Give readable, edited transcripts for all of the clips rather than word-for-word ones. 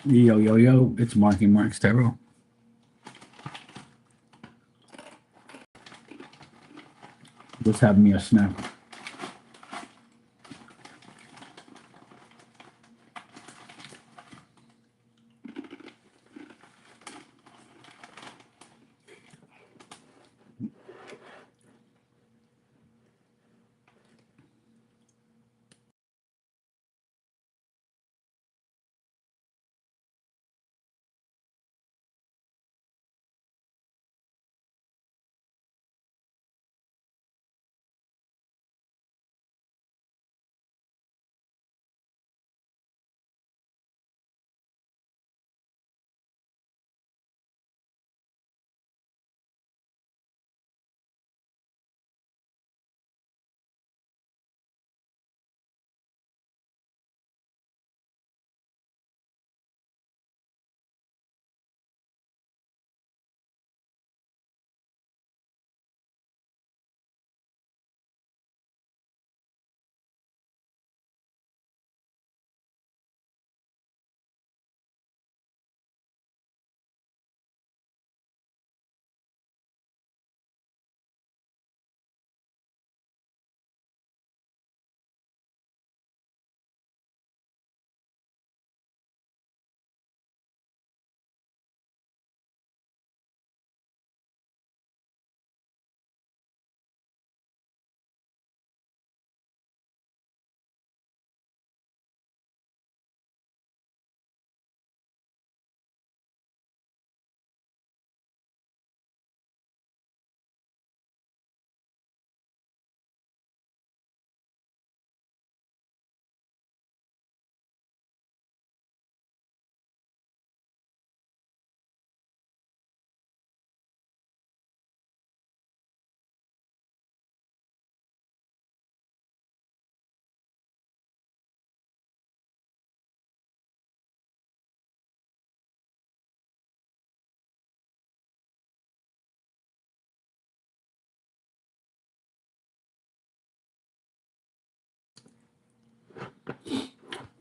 Yo, yo, yo, it's Marky Mark Stero. Just having me a snack.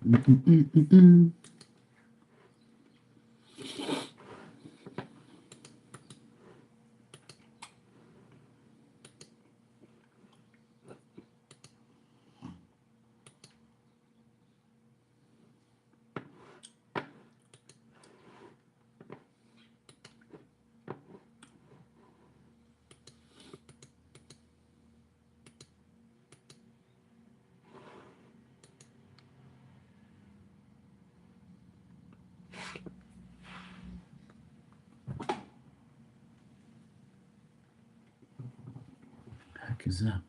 Mm-mm-mm-mm. Heck is that?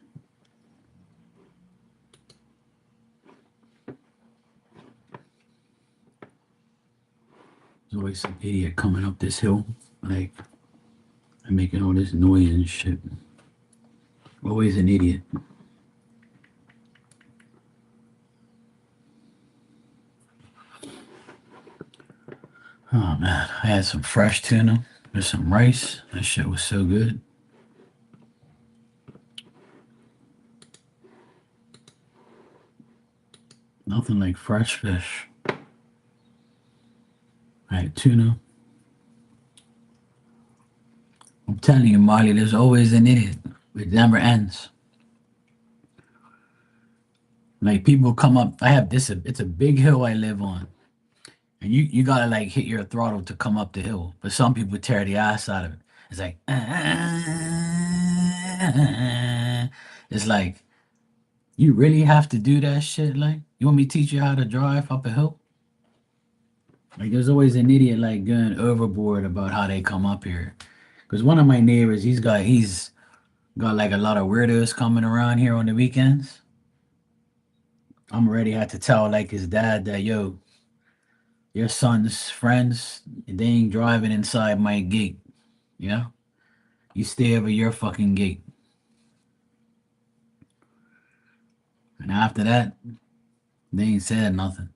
There's always some idiot coming up this hill, like, and making all this noise and shit. Always an idiot. Oh man, I had some fresh tuna with some rice. That shit was so good. Nothing like fresh fish. I had tuna. I'm telling you, Marley, there's always an idiot. It never ends. Like people come up. I have this. It's a big hill I live on, and you gotta like hit your throttle to come up the hill. But some people tear the ass out of it. It's like it's like you really have to do that shit. Like you want me to teach you how to drive up a hill? Like there's always an idiot like going overboard about how they come up here. Because one of my neighbors, he's got like a lot of weirdos coming around here on the weekends. I'm already had to tell like his dad that yo, your son's friends, they ain't driving inside my gate. You know, you stay over your fucking gate. And after that, they ain't said nothing.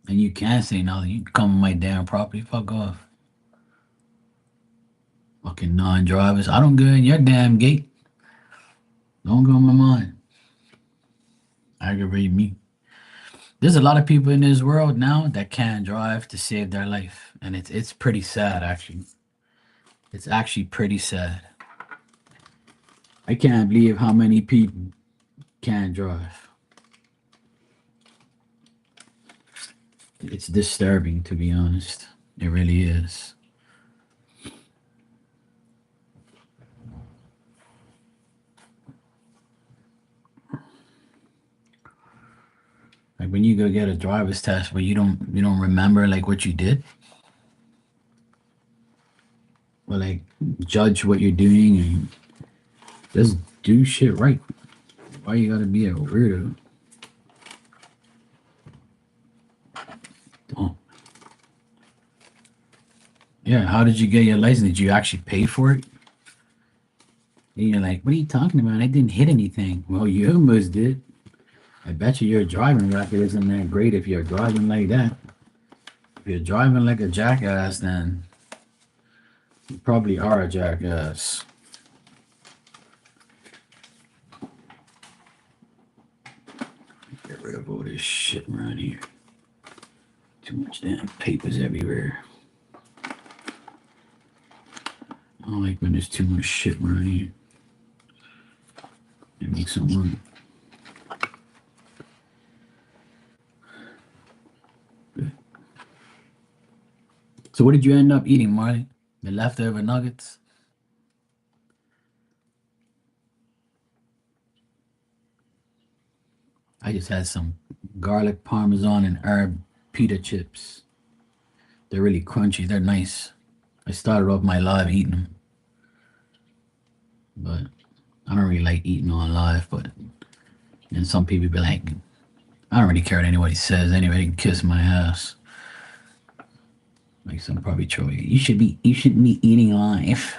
And you can't say nothing. You can come on my damn property. Fuck off. Fucking non-drivers. I don't go in your damn gate. Don't go in my mind. Aggravate me. There's a lot of people in this world now that can't drive to save their life, and it's pretty sad actually. It's actually pretty sad. I can't believe how many people can't drive. It's disturbing, to be honest. It really is. Like when you go get a driver's test, where you don't remember like what you did, or like judge what you're doing and just do shit right. Why you gotta be a weirdo? Don't. Yeah, how did you get your license? Did you actually pay for it? And you're like, what are you talking about? I didn't hit anything. Well, you almost did. I bet you your driving record isn't that great if you're driving like that. If you're driving like a jackass, then you probably are a jackass. Get rid of all this shit around here. Too much damn papers everywhere. I don't like when there's too much shit around here. It makes it work. So what did you end up eating, Marley? The leftover nuggets? I just had some garlic parmesan and herb pita chips. They're really crunchy. They're nice. I started off my live eating them, but I don't really like eating on live. But then some people be like, I don't really care what anybody says. Anybody can kiss my ass. Like some probably troll you. You shouldn't be eating live.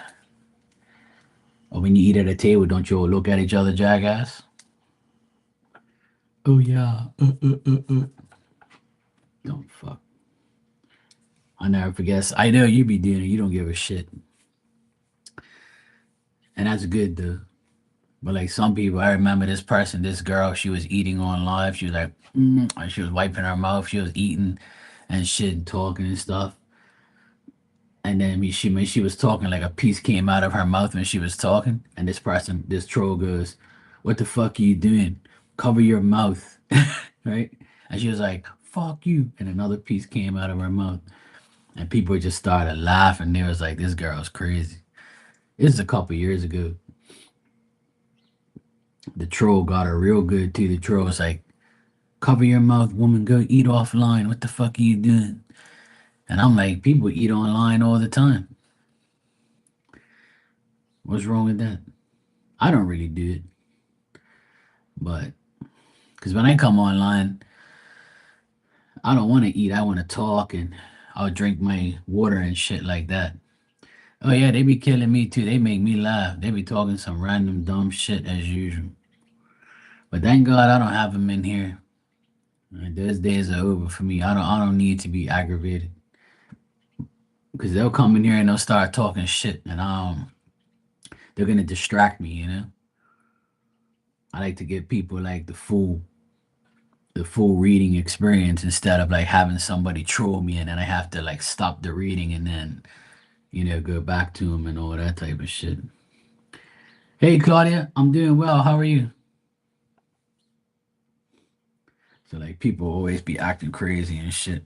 Or when you eat at a table, don't you all look at each other, jackass? Oh yeah. Don't fuck. I never forget. I know you be doing it. You don't give a shit, and that's good though. But like some people, I remember this person, this girl, she was eating on live. She was like, and she was wiping her mouth. She was eating and shit and talking and stuff. And then when she was talking, like a piece came out of her mouth when she was talking. And this person, this troll goes, "What the fuck are you doing? Cover your mouth." Right? And she was like, "Fuck you." And another piece came out of her mouth. And people just started laughing. They was like, this girl's crazy. This is a couple years ago. The troll got her real good too. The troll was like, cover your mouth, woman, go eat offline. What the fuck are you doing? And I'm like, people eat online all the time. What's wrong with that? I don't really do it. But because when I come online, I don't want to eat. I want to talk and I'll drink my water and shit like that. Oh yeah, they be killing me too. They make me laugh. They be talking some random dumb shit as usual. But thank God I don't have them in here. Those days are over for me. I don't need to be aggravated because they'll come in here and they'll start talking shit, and they're gonna distract me. I like to give people like the full reading experience instead of like having somebody troll me and then I have to like stop the reading and then go back to them and all that type of shit. Hey Claudia, I'm doing well. How are you? So like people always be acting crazy and shit.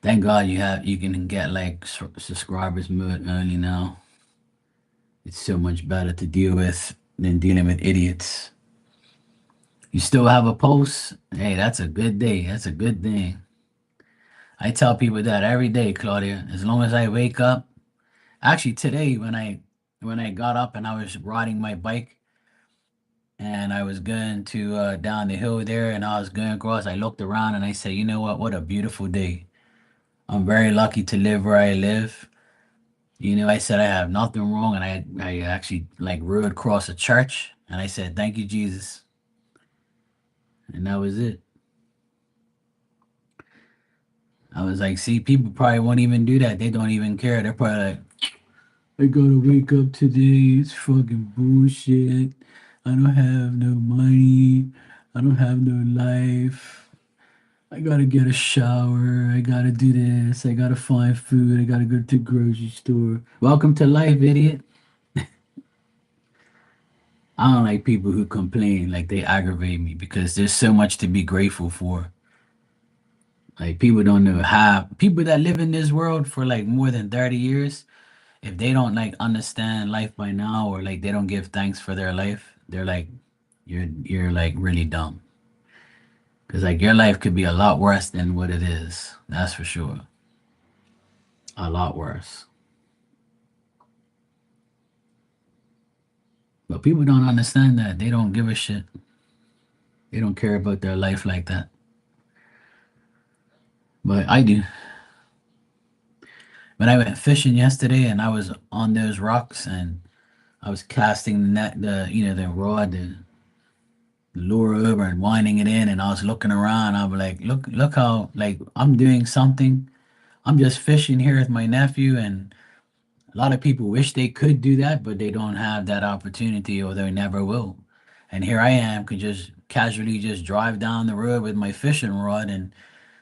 Thank God you can get like subscribers mode early now. It's so much better to deal with than dealing with idiots. You still have a pulse? Hey, that's a good day. That's a good thing. I tell people that every day, Claudia. As long as I wake up. Actually, today when I got up and I was riding my bike and I was going to down the hill there and I was going across, I looked around and I said, you know what? What a beautiful day. I'm very lucky to live where I live. I said I have nothing wrong, and I actually like rode across a church, and I said, "Thank you, Jesus," and that was it. I was like, "See, people probably won't even do that. They don't even care. They're probably like, I gotta wake up today. It's fucking bullshit. I don't have no money. I don't have no life. I gotta get a shower. I gotta do this. I gotta find food. I gotta go to the grocery store. Welcome to life, idiot. I don't like people who complain, like they aggravate me because there's so much to be grateful for. Like people don't know how people that live in this world for like more than 30 years, if they don't like understand life by now or like they don't give thanks for their life, they're like you're like really dumb. Cuz like your life could be a lot worse than what it is. That's for sure. A lot worse. But people don't understand that. They don't give a shit. They don't care about their life like that. But I do. But I went fishing yesterday and I was on those rocks and I was casting the net, the rod, the lure over and winding it in, and I was looking around. I was like, look how like I'm doing something. I'm just fishing here with my nephew, and a lot of people wish they could do that, but they don't have that opportunity, or they never will. And here I am, could just casually just drive down the road with my fishing rod and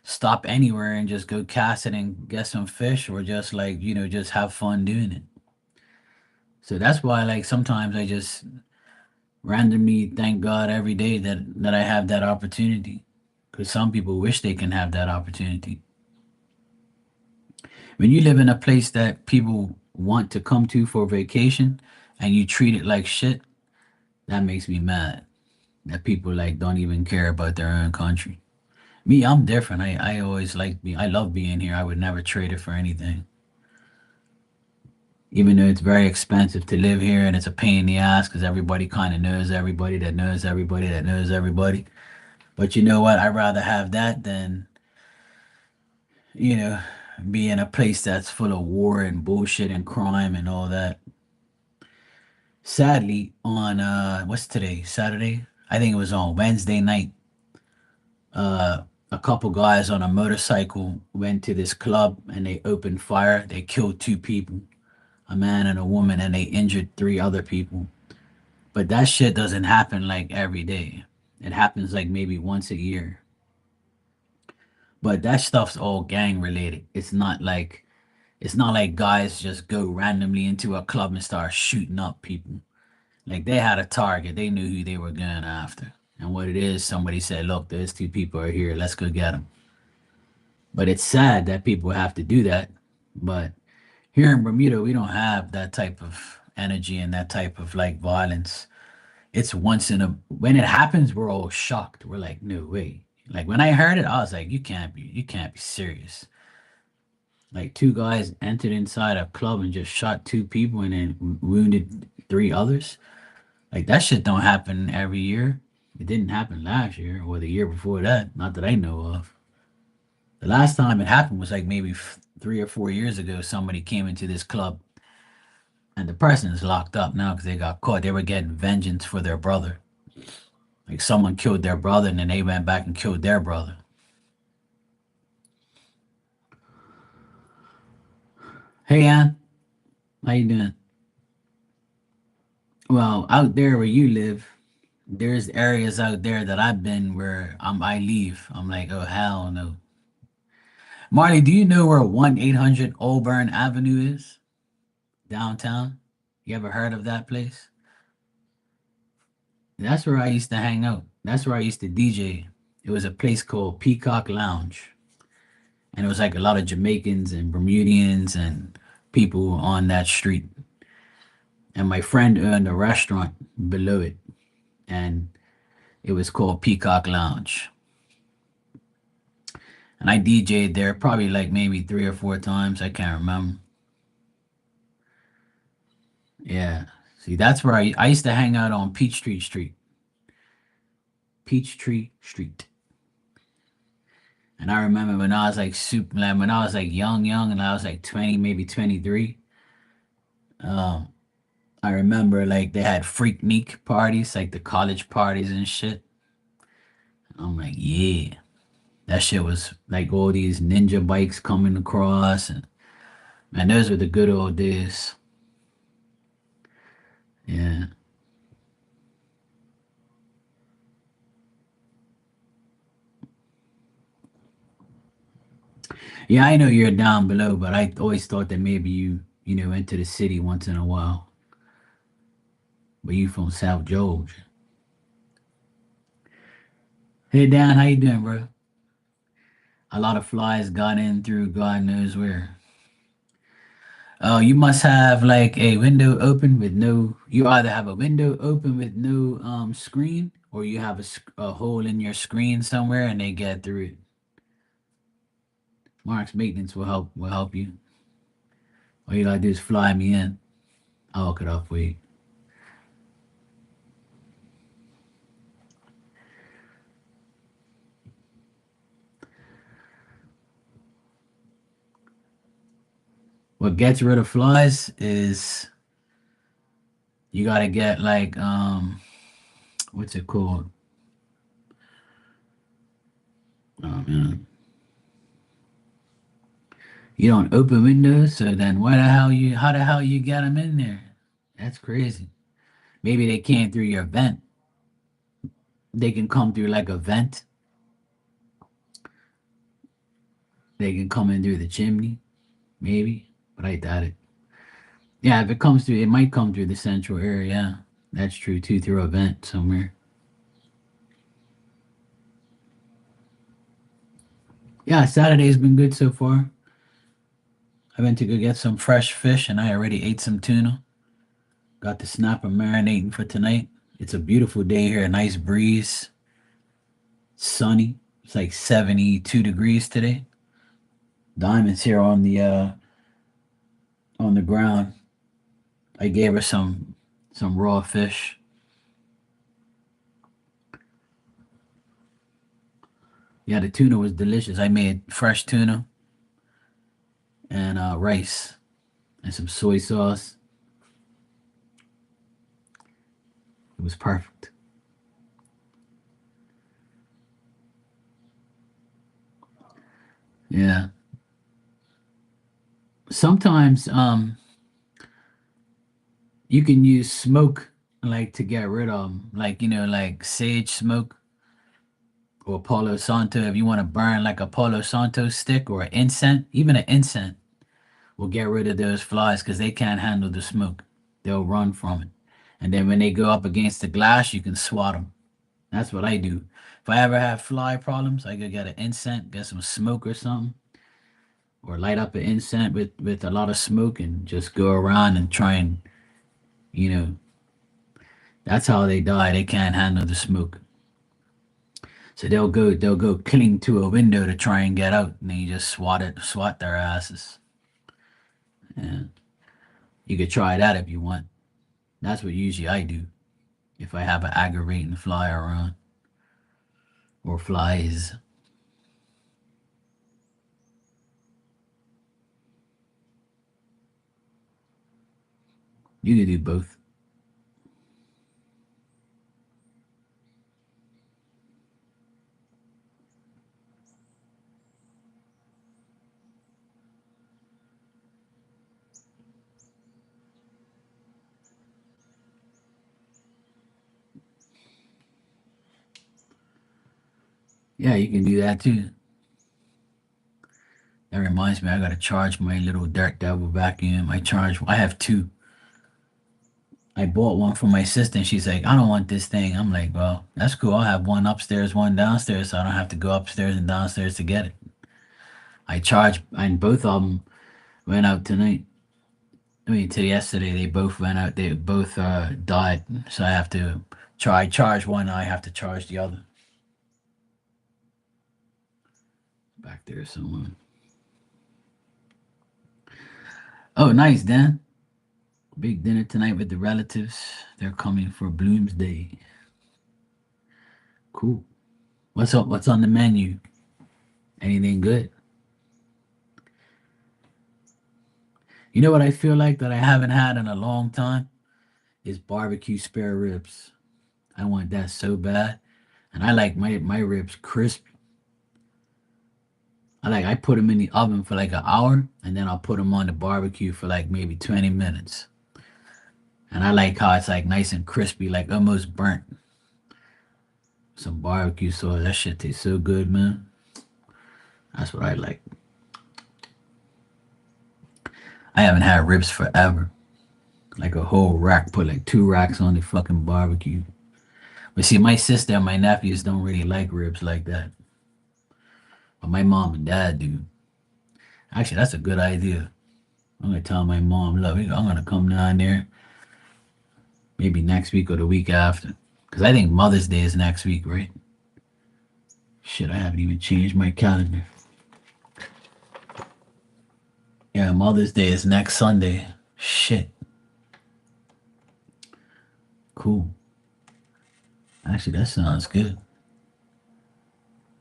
stop anywhere and just go cast it and get some fish, or just like just have fun doing it. So that's why like sometimes I just randomly thank God every day that I have that opportunity. Because some people wish they can have that opportunity. When you live in a place that people want to come to for vacation and you treat it like shit, that makes me mad. That people like don't even care about their own country. Me, I'm different. I always like I love being here. I would never trade it for anything. Even though it's very expensive to live here and it's a pain in the ass because everybody kind of knows everybody that knows everybody that knows everybody. But you know what? I'd rather have that than, you know, be in a place that's full of war and bullshit and crime and all that. Sadly, on what's today? Saturday? I think it was on Wednesday night. Uh a couple guys on a motorcycle went to this club and they opened fire. They killed two people, a man and a woman, and they injured three other people. But that shit doesn't happen like every day. It happens like maybe once a year. But that stuff's all gang related. It's not like guys just go randomly into a club and start shooting up people. Like they had a target. They knew who they were going after. And what it is, somebody said, "Look, those two people are here. Let's go get them." But it's sad that people have to do that. But here in Bermuda, we don't have that type of energy and that type of like violence. It's once in a when it happens, we're all shocked. We're like, "No way." Like when I heard it, I was like, you can't be serious." Like two guys entered inside a club and just shot two people and then wounded three others. Like that shit don't happen every year. It didn't happen last year or the year before that. Not that I know of. The last time it happened was like maybe 3 or 4 years ago. Somebody came into this club and the person is locked up now because they got caught. They were getting vengeance for their brother. Like someone killed their brother and then they went back and killed their brother. Hey, Ann, how you doing? Well, out there where you live, there's areas out there that I've been where I leave. I'm like, oh hell no. Marley, do you know where 1-800 Auburn Avenue is? Downtown? You ever heard of that place? That's where I used to hang out. That's where I used to DJ. It was a place called Peacock Lounge. And it was like a lot of Jamaicans and Bermudians and people on that street. And my friend owned a restaurant below it. And it was called Peacock Lounge. And I DJ'd there probably like maybe 3 or 4 times. I can't remember. Yeah. See, that's where I used to hang out on Peachtree Street. Peachtree Street. And I remember when I was like super, like when I was like young, and I was like 20, maybe 23. Um, I remember like they had Freaknik parties, like the college parties and shit. I'm like, yeah, that shit was like all these ninja bikes coming across, and man, those were the good old days. Yeah. Yeah, I know you're down below, but I always thought that maybe you know, into the city once in a while. But you from South Georgia. Hey Dan, how you doing, bro? A lot of flies got in through God knows where. Oh, you must have like a window open with no. You either have a window open with no screen, or you have a hole in your screen somewhere, and they get through it. Mark's maintenance will help you. All you gotta do is fly me in. I'll hook it up for you. What gets rid of flies is you gotta get like what's it called? Oh man, you don't open windows, so then why the hell you? How the hell you get them in there? That's crazy. Maybe they came through your vent. They can come through like a vent. They can come in through the chimney, maybe, but I doubt it. Yeah, if it comes through, it might come through the central area. Yeah, that's true too, through a vent somewhere. Yeah, Saturday's been good so far. I went to go get some fresh fish and I already ate some tuna. Got the snapper marinating for tonight. It's a beautiful day here, a nice breeze, sunny. It's like 72 degrees today. Diamond's here on the ground. I gave her some raw fish. Yeah, the tuna was delicious. I made fresh tuna and rice and some soy sauce. It was perfect. Yeah. Sometimes you can use smoke like to get rid of 'em. Like, you know, like sage smoke or Palo Santo. If you want to burn like a Palo Santo stick or an incense, even an incense will get rid of those flies because they can't handle the smoke. They'll run from it. And then when they go up against the glass, you can swat them. That's what I do. If I ever have fly problems, I go get an incense, get some smoke or something, or light up an incense with a lot of smoke and just go around and try and, you know, that's how they die. They can't handle the smoke. So they'll go cling to a window to try and get out, and then you just swat their asses. And you could try that if you want. That's what usually I do if I have an aggravating fly around or flies. You can do both. Yeah, you can do that too. That reminds me, I gotta charge my little Dirt Devil vacuum. I have two. I bought one for my sister, and she's like, I don't want this thing. I'm like, well, that's cool. I'll have one upstairs, one downstairs, so I don't have to go upstairs and downstairs to get it. I charged, and both of them went out tonight. I mean, to yesterday, they both went out. They both died, so I have to charge one. I have to charge the other. Back there somewhere. Oh, nice, Dan. Big dinner tonight with the relatives. They're coming for Bloomsday. Cool. What's up? What's on the menu? Anything good? You know what I feel like that I haven't had in a long time is barbecue spare ribs. I want that so bad, and I like my ribs crispy. I put them in the oven for like an hour, and then I'll put them on the barbecue for like maybe 20 minutes. And I like how it's like nice and crispy, like almost burnt. Some barbecue sauce. That shit tastes so good, man. That's what I like. I haven't had ribs forever. Like a whole rack, put like 2 racks on the fucking barbecue. But see, my sister and my nephews don't really like ribs like that. But my mom and dad do. Actually, that's a good idea. I'm gonna tell my mom, look, I'm gonna come down there maybe next week or the week after. Cause I think Mother's Day is next week, right? Shit, I haven't even changed my calendar. Yeah, Mother's Day is next Sunday. Shit. Cool. Actually, that sounds good.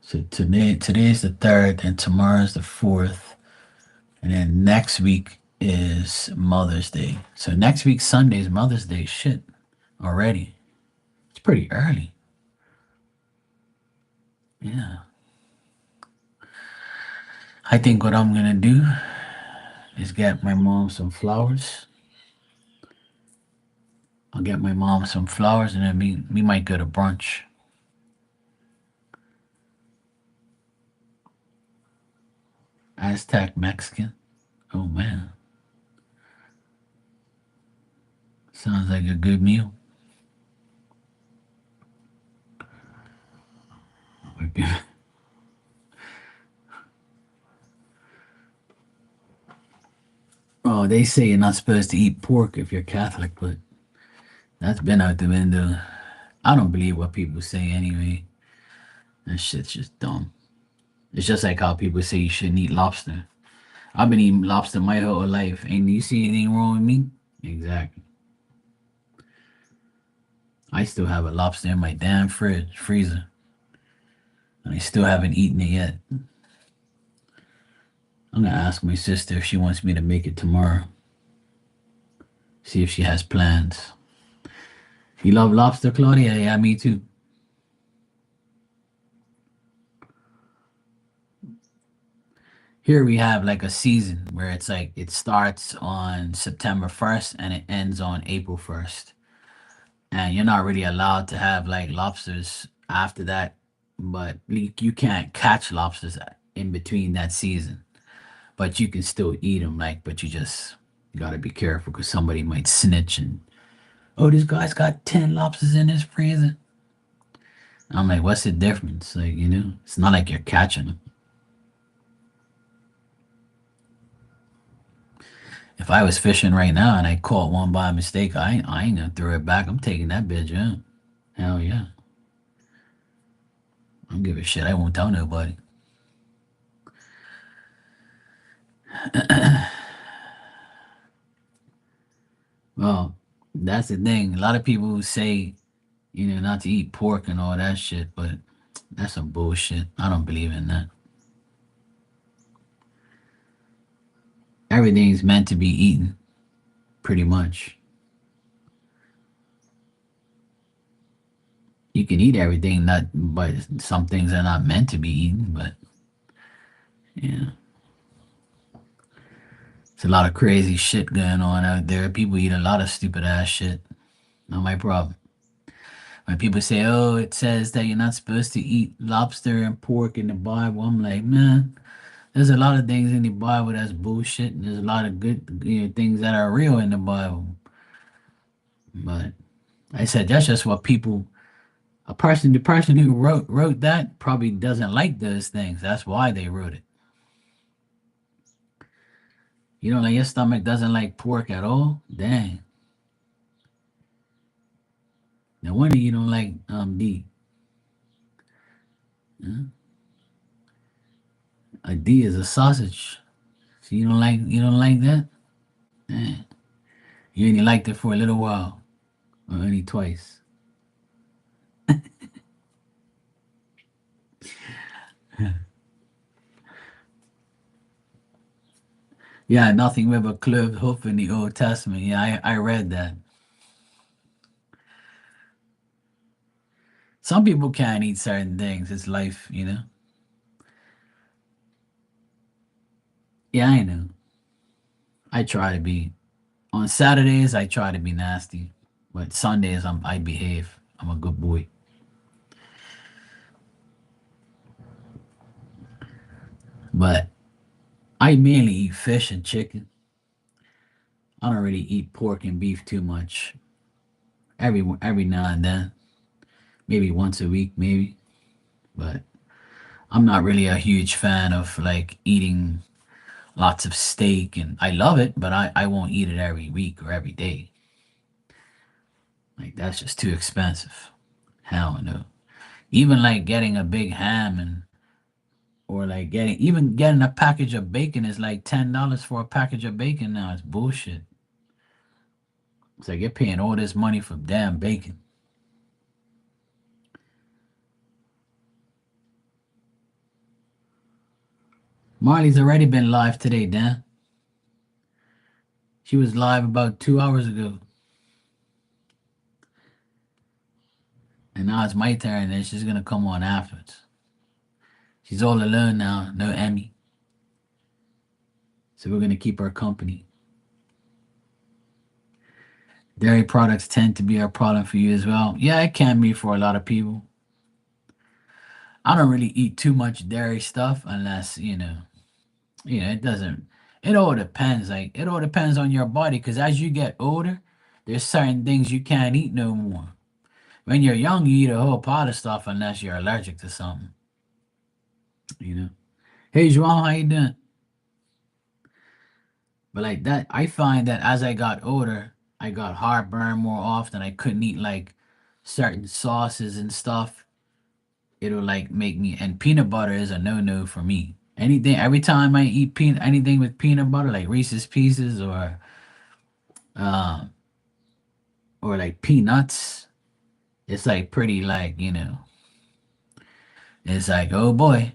So today's the third, and tomorrow's the fourth, and then next week is Mother's Day. So next week Sunday is Mother's Day. Shit, already. It's pretty early. Yeah. I think what I'm gonna do is get my mom some flowers. I'll get my mom some flowers, and then we might go to brunch. Aztec Mexican. Oh man, sounds like a good meal. Oh, they say you're not supposed to eat pork if you're Catholic, but that's been out the window. I don't believe what people say anyway. That shit's just dumb. It's just like how people say you shouldn't eat lobster. I've been eating lobster my whole life. Ain't you see anything wrong with me? Exactly. I still have a lobster in my damn freezer, and I still haven't eaten it yet. I'm gonna ask my sister if she wants me to make it tomorrow. See if she has plans. You love lobster, Claudia? Yeah, me too. Here we have like a season where it's like it starts on September 1st and it ends on April 1st. And you're not really allowed to have like lobsters after that, but you can't catch lobsters in between that season. But you can still eat them, like, but you just gotta be careful because somebody might snitch and, oh, this guy's got 10 lobsters in his freezer. I'm like, what's the difference? Like, it's not like you're catching them. If I was fishing right now and I caught one by mistake, I ain't gonna throw it back. I'm taking that bitch out. Hell yeah. I don't give a shit. I won't tell nobody. Well, that's the thing. A lot of people say, not to eat pork and all that shit, but that's some bullshit. I don't believe in that. Everything's meant to be eaten, pretty much. You can eat everything, not but some things are not meant to be eaten, but yeah. It's a lot of crazy shit going on out there. People eat a lot of stupid ass shit. Not my problem. When people say, "Oh, it says that you're not supposed to eat lobster and pork in the Bible," I'm like, man, there's a lot of things in the Bible that's bullshit, and there's a lot of good things that are real in the Bible. But I said that's just what people. The person who wrote that probably doesn't like those things. That's why they wrote it. Like your stomach doesn't like pork at all. Dang, no wonder you don't like D. Huh? A D is a sausage. So you don't like that? Dang. You only liked it for a little while, or only twice. Yeah, nothing with a clove hoof in the Old Testament. Yeah, I read that. Some people can't eat certain things. It's life. Yeah, I know. I try to be. On Saturdays, I try to be nasty, but Sundays, I behave. I'm a good boy. But I mainly eat fish and chicken. I don't really eat pork and beef too much. Every now and then, maybe once a week, maybe. But I'm not really a huge fan of like eating lots of steak, and I love it, but I won't eat it every week or every day. Like that's just too expensive. Hell no. Even like getting a big ham and or like getting a package of bacon is like $10 for a package of bacon now. It's bullshit. It's like you're paying all this money for damn bacon. Marley's already been live today, Dan. She was live about 2 hours ago. And now it's my turn and she's gonna come on afterwards. She's all alone now, no Emmy. So we're gonna keep her company. Dairy products tend to be a problem for you as well. Yeah, it can be for a lot of people. I don't really eat too much dairy stuff unless, it doesn't, it all depends. Like, it all depends on your body because as you get older, there's certain things you can't eat no more. When you're young, you eat a whole pot of stuff unless you're allergic to something, you know. Hey, João, how you doing? But like that, I find that as I got older, I got heartburn more often. I couldn't eat like certain sauces and stuff. It'll like make me, and peanut butter is a no-no for me. Anything, every time I eat anything with peanut butter, like Reese's Pieces uh, or like peanuts, it's like pretty like, it's like, oh boy.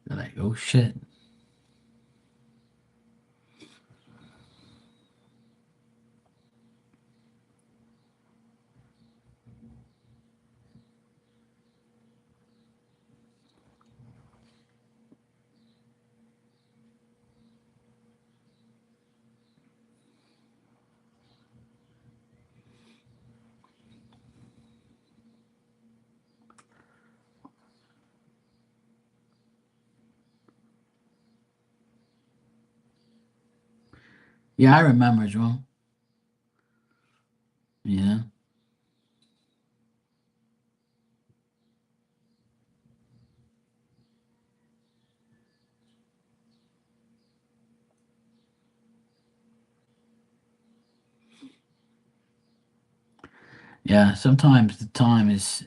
They're like, oh shit. Yeah, I remember, Joe. Yeah. Yeah, sometimes the time is,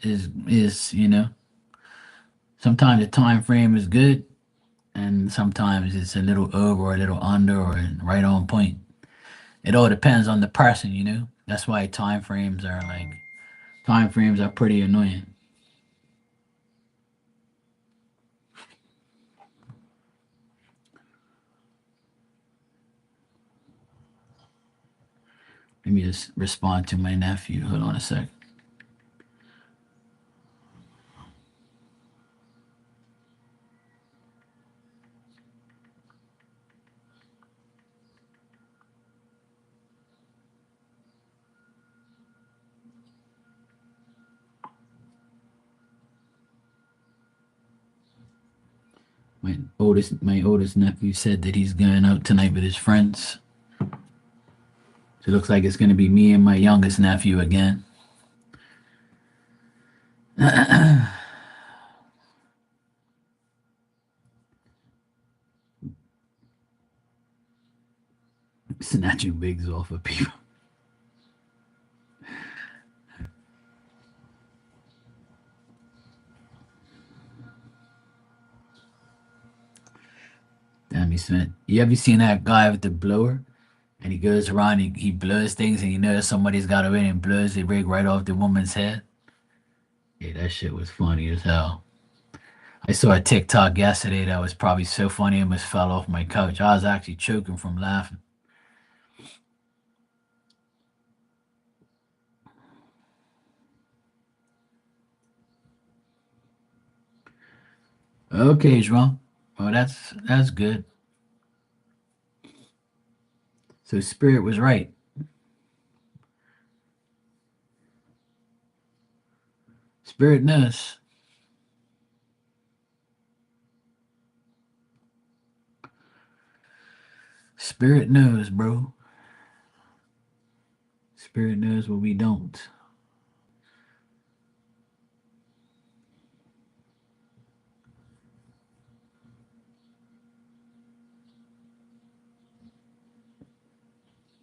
sometimes the time frame is good and sometimes it's a little over or a little under or right on point. It all depends on the person, you know. That's why time frames are pretty annoying. Let me just respond to my nephew. Hold on a sec. My oldest nephew said that he's going out tonight with his friends. So it looks like it's gonna be me and my youngest nephew again. Snatching wigs off of people. Damn, he spent. You ever seen that guy with the blower? And he goes around, he blows things, and you know somebody's got it in and blows the rig right off the woman's head. Yeah, that shit was funny as hell. I saw a TikTok yesterday that was probably so funny, I almost fell off my couch. I was actually choking from laughing. Okay, João. Well, that's good. So Spirit was right. Spirit knows. Spirit knows, bro. Spirit knows what we don't.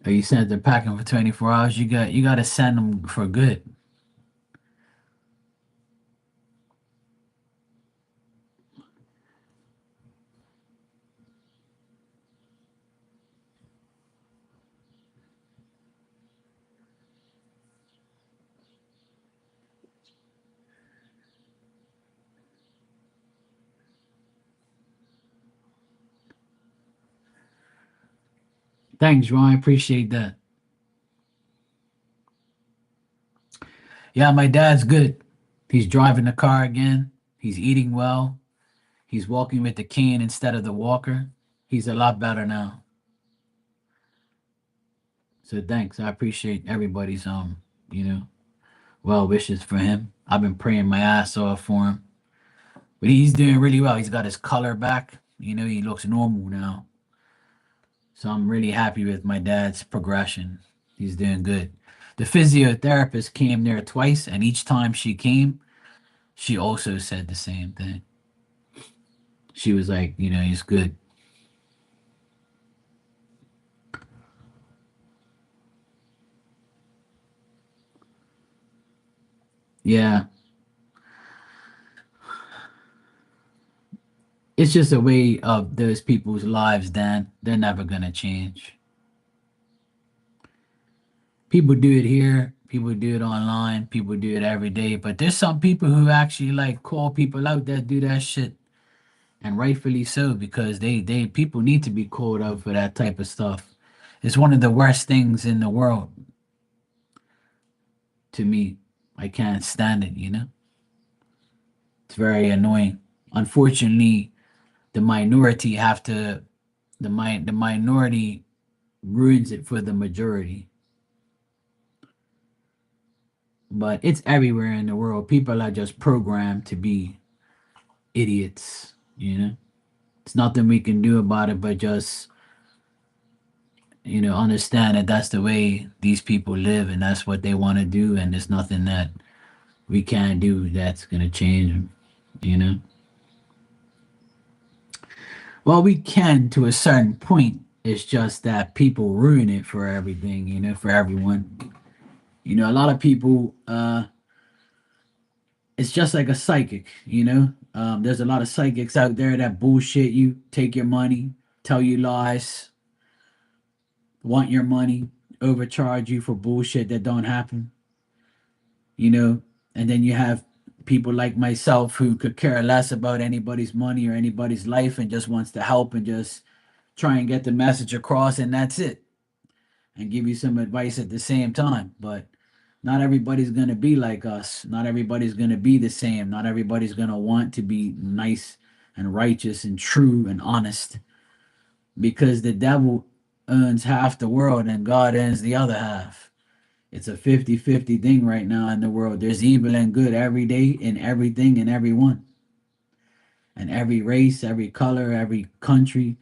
Or you said they're packing for 24 hours. You got to send them for good. Thanks, Ron. I appreciate that. Yeah, my dad's good. He's driving the car again. He's eating well. He's walking with the cane instead of the walker. He's a lot better now. So thanks. I appreciate everybody's you know, well wishes for him. I've been praying my ass off for him. But he's doing really well. He's got his color back. He looks normal now. So I'm really happy with my dad's progression. He's doing good. The physiotherapist came there twice, and each time she came, she also said the same thing. She was like, he's good. Yeah, it's just a way of those people's lives, Dan. They're never going to change. People do it here, people do it online, people do it every day, but there's some people who actually like call people out that do that shit, and rightfully so, because they people need to be called out for that type of stuff. It's one of the worst things in the world to me. I can't stand it. It's very annoying. Unfortunately, the minority have to the minority ruins it for the majority. But it's everywhere in the world. People are just programmed to be idiots. It's nothing we can do about it, but just understand that that's the way these people live, and that's what they want to do, and there's nothing that we can't do that's gonna change them. You know. Well, we can to a certain point. It's just that people ruin it for everything. For everyone. A lot of people. It's just like a psychic. There's a lot of psychics out there that bullshit you, take your money, tell you lies, want your money, overcharge you for bullshit that don't happen. you know, and then you have people like myself who could care less about anybody's money or anybody's life and just wants to help and just try and get the message across, and that's it, and give you some advice at the same time. But not everybody's going to be like us. Not everybody's going to be the same. Not everybody's going to want to be nice and righteous and true and honest, because the devil owns half the world and God owns the other half. It's a 50-50 thing right now in the world. There's evil and good every day in everything and everyone. And every race, every color, every country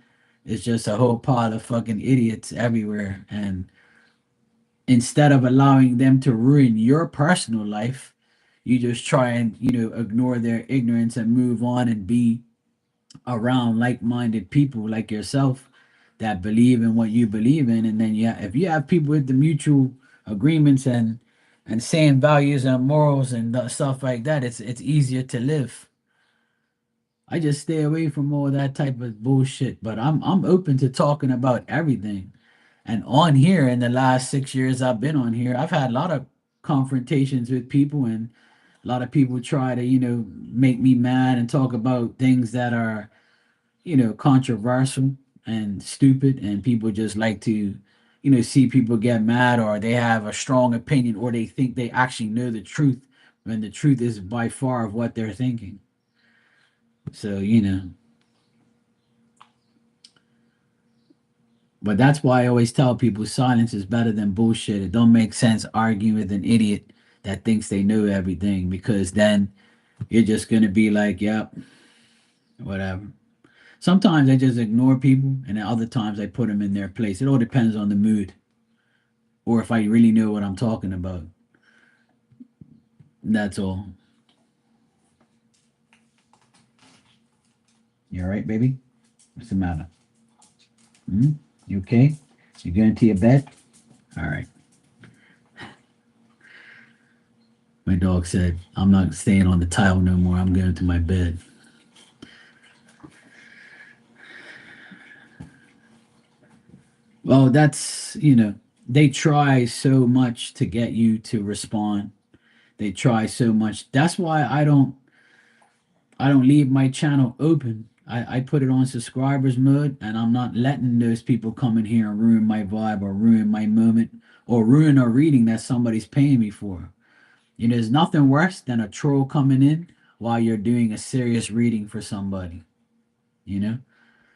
is just a whole pile of fucking idiots everywhere. And instead of allowing them to ruin your personal life, you just try and, ignore their ignorance and move on and be around like-minded people like yourself that believe in what you believe in. And then, yeah, if you have people with the mutual agreements and same values and morals and stuff like that, it's easier to live. I just stay away from all that type of bullshit, but I'm open to talking about everything. And on here, in the last 6 years I've been on here, I've had a lot of confrontations with people, and a lot of people try to, make me mad and talk about things that are, controversial and stupid, and people just like to, see people get mad, or they have a strong opinion, or they think they actually know the truth when the truth is by far of what they're thinking. So, but that's why I always tell people silence is better than bullshit. It don't make sense arguing with an idiot that thinks they know everything, because then you're just gonna be like, yep, whatever. Sometimes I just ignore people, and then other times I put them in their place. It all depends on the mood or if I really know what I'm talking about. That's all. You all right, baby? What's the matter? Hmm? You okay? You going to your bed? All right. My dog said, I'm not staying on the tile no more. I'm going to my bed. Well, that's, they try so much to get you to respond. They try so much. That's why I don't leave my channel open. I put it on subscribers mode, and I'm not letting those people come in here and ruin my vibe or ruin my moment or ruin a reading that somebody's paying me for. There's nothing worse than a troll coming in while you're doing a serious reading for somebody, you know?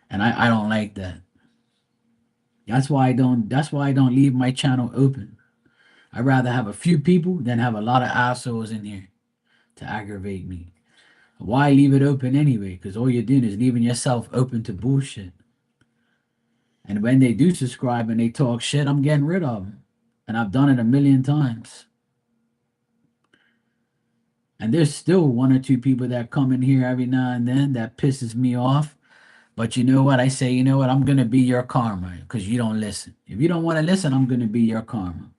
And I don't like that. That's why I don't leave my channel open. I'd rather have a few people than have a lot of assholes in here to aggravate me. Why leave it open anyway? Because all you're doing is leaving yourself open to bullshit. And when they do subscribe and they talk shit, I'm getting rid of them. And I've done it a million times. And there's still one or two people that come in here every now and then that pisses me off. But you know what? I say, you know what? I'm going to be your karma because you don't listen. If you don't want to listen, I'm going to be your karma.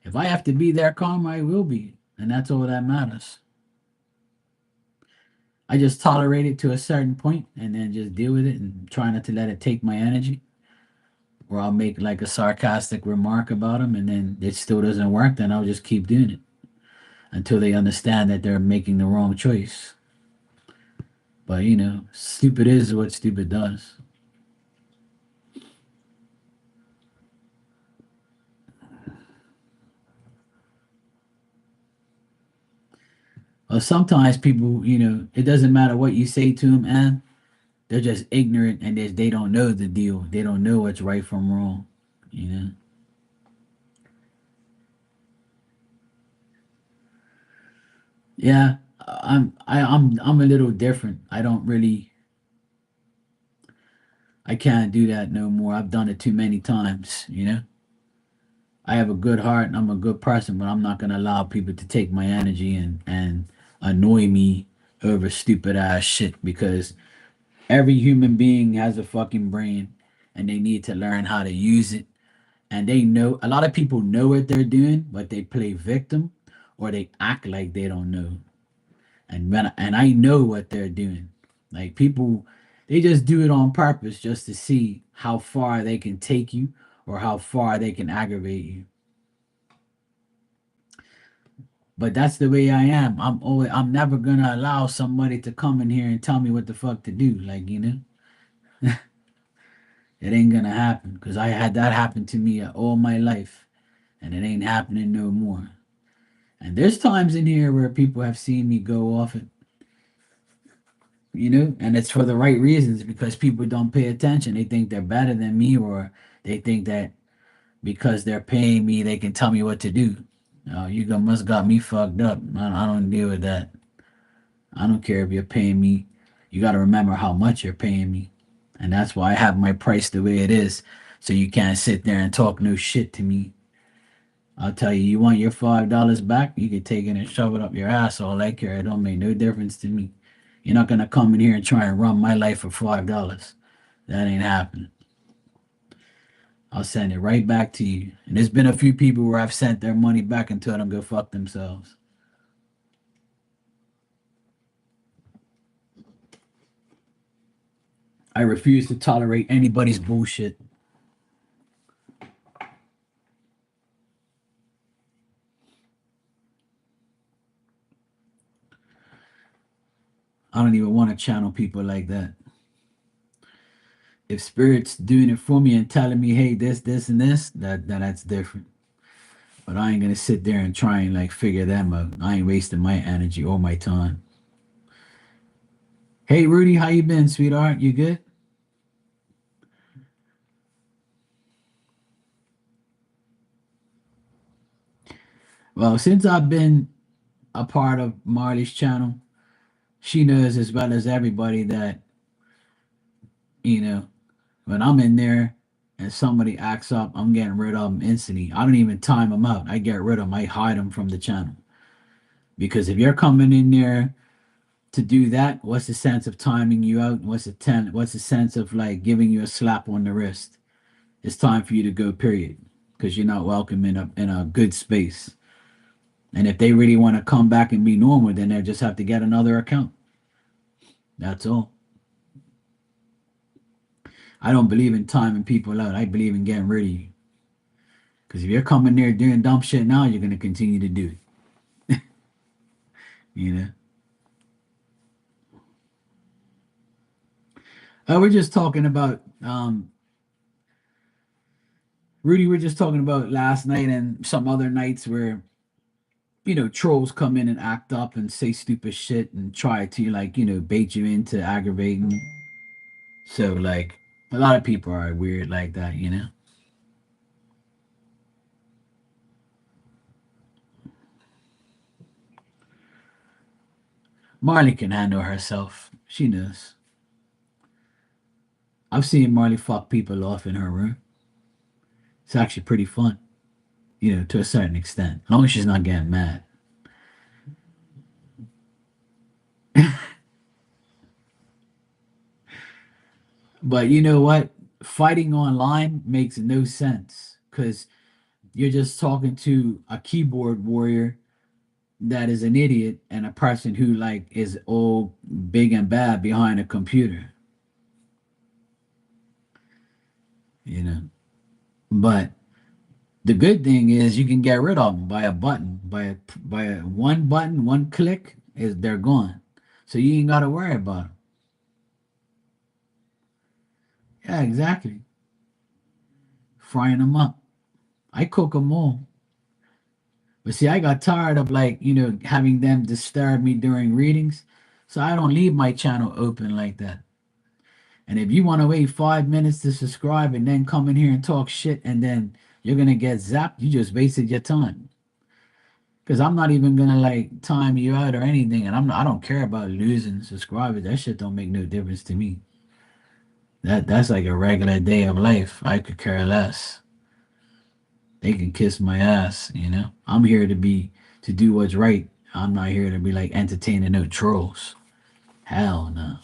If I have to be their karma, I will be. And that's all that matters. I just tolerate it to a certain point and then just deal with it and try not to let it take my energy. Or I'll make like a sarcastic remark about them and then it still doesn't work, then I'll just keep doing it until they understand that they're making the wrong choice. But stupid is what stupid does. Well, sometimes people, it doesn't matter what you say to them, and they're just ignorant and they don't know the deal. They don't know what's right from wrong. You know. Yeah, I'm a little different. I don't really I can't do that no more. I've done it too many times. I have a good heart and I'm a good person, but I'm not gonna allow people to take my energy and annoy me over stupid ass shit because every human being has a fucking brain and they need to learn how to use it. And they know a lot of people know what they're doing, but they play victim or they act like they don't know. And I know what they're doing. Like people, they just do it on purpose just to see how far they can take you or how far they can aggravate you. But that's the way I am. I'm never gonna allow somebody to come in here and tell me what the fuck to do. Like, it ain't gonna happen because I had that happen to me all my life, and it ain't happening no more. And there's times in here where people have seen me go off it, and it's for the right reasons because people don't pay attention. They think they're better than me, or they think that because they're paying me, they can tell me what to do. Must got me fucked up. I don't deal with that. I don't care if you're paying me. You got to remember how much you're paying me. And that's why I have my price the way it is. So you can't sit there and talk no shit to me. I'll tell you, you want your $5 back? You can take it and shove it up your ass all I care. It don't make no difference to me. You're not gonna come in here and try and run my life for $5. That ain't happening. I'll send it right back to you. And there's been a few people where I've sent their money back and told them go fuck themselves. I refuse to tolerate anybody's bullshit. I don't even want to channel people like that. If spirit's doing it for me and telling me, hey, this, and this, that's different. But I ain't gonna sit there and try and like figure them out. I ain't wasting my energy or my time. Hey Rudy, how you been, sweetheart? You good? Well, since I've been a part of Marley's channel, she knows as well as everybody that You know, when I'm in there and somebody acts up, I'm getting rid of them instantly. I don't even time them out. I get rid of them. I hide them from the channel. Because if you're coming in there to do that, what's the sense of timing you out? What's the sense of like giving you a slap on the wrist? It's time for you to go, period. Because you're not welcome in a good space. And if they really want to come back and be normal, then they just have to get another account. That's all. I don't believe in timing people out. I believe in getting rid of you. Because if you're coming there doing dumb shit now, you're gonna continue to do it. You know. We're just talking about Rudy. We're just talking about last night and some other nights where trolls come in and act up and say stupid shit and try to like bait you into aggravating. So like a lot of people are weird like that. Marley can handle herself. She knows. I've seen Marley fuck people off in her room. It's actually pretty fun, to a certain extent, as long as she's not getting mad. But you know what? Fighting online makes no sense because you're just talking to a keyboard warrior that is an idiot and a person who like is all big and bad behind a computer, you know. But the good thing is you can get rid of them by a button, by a one button, one click is they're gone. So you ain't got to worry about them. Yeah, exactly. Frying them up. I cook them all. But see, I got tired of like, having them disturb me during readings. So I don't leave my channel open like that. And if you want to wait 5 minutes to subscribe and then come in here and talk shit and then you're gonna get zapped, you just wasted your time. Because I'm not even gonna like time you out or anything, and I don't care about losing subscribers. That shit don't make no difference to me. That's like a regular day of life. I could care less. They can kiss my ass. I'm here to do what's right. I'm not here to be like entertaining no trolls. Hell no.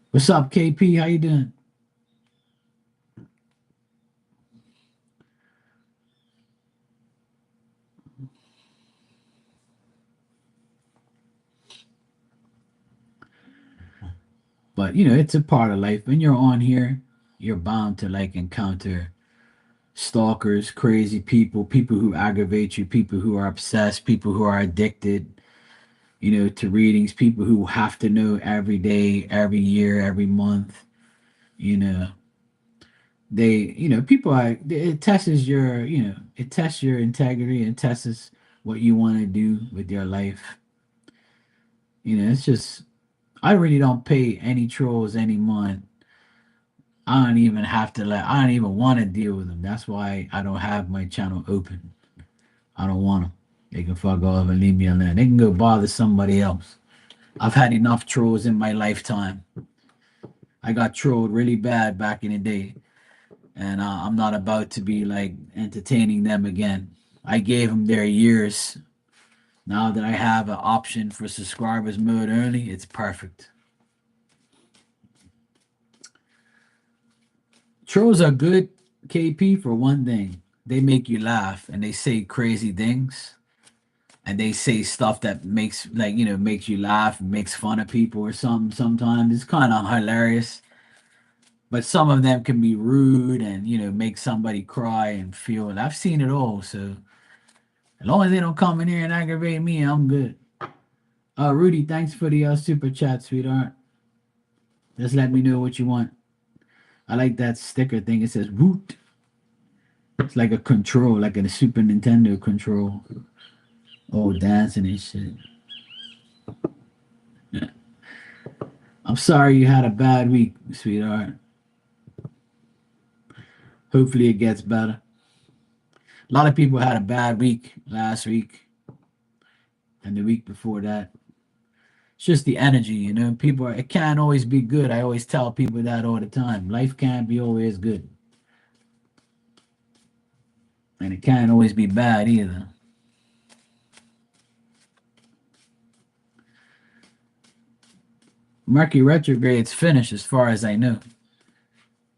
What's up, KP? How you doing? But it's a part of life. When you're on here, you're bound to like encounter stalkers, crazy people, people who aggravate you, people who are obsessed, people who are addicted, to readings, people who have to know every day, every year, every month. You know, people are. It tests it tests your integrity and tests what you want to do with your life. It's just I really don't pay any trolls any mind. I don't even have to I don't even want to deal with them. That's why I don't have my channel open. I don't want them. They can fuck off and leave me alone. They can go bother somebody else. I've had enough trolls in my lifetime. I got trolled really bad back in the day, and I'm not about to be like entertaining them again. I gave them their years. Now that I have an option for subscribers mode only, it's perfect. Trolls are good, KP, for one thing. They make you laugh and they say crazy things and they say stuff that makes makes you laugh, makes fun of people or something. Sometimes it's kind of hilarious, but some of them can be rude and make somebody cry and feel. And I've seen it all. So as long as they don't come in here and aggravate me, I'm good. Rudy, thanks for the super chat, sweetheart. Just let me know what you want. I like that sticker thing. It says "Woot." It's like a control, like a Super Nintendo control. Oh, dancing and shit. I'm sorry you had a bad week, sweetheart. Hopefully it gets better. A lot of people had a bad week last week and the week before that. It's just the energy, you know. People are, it can't always be good. I always tell people that all the time. Life can't be always good. And it can't always be bad either. Mercury retrograde's finished as far as I know.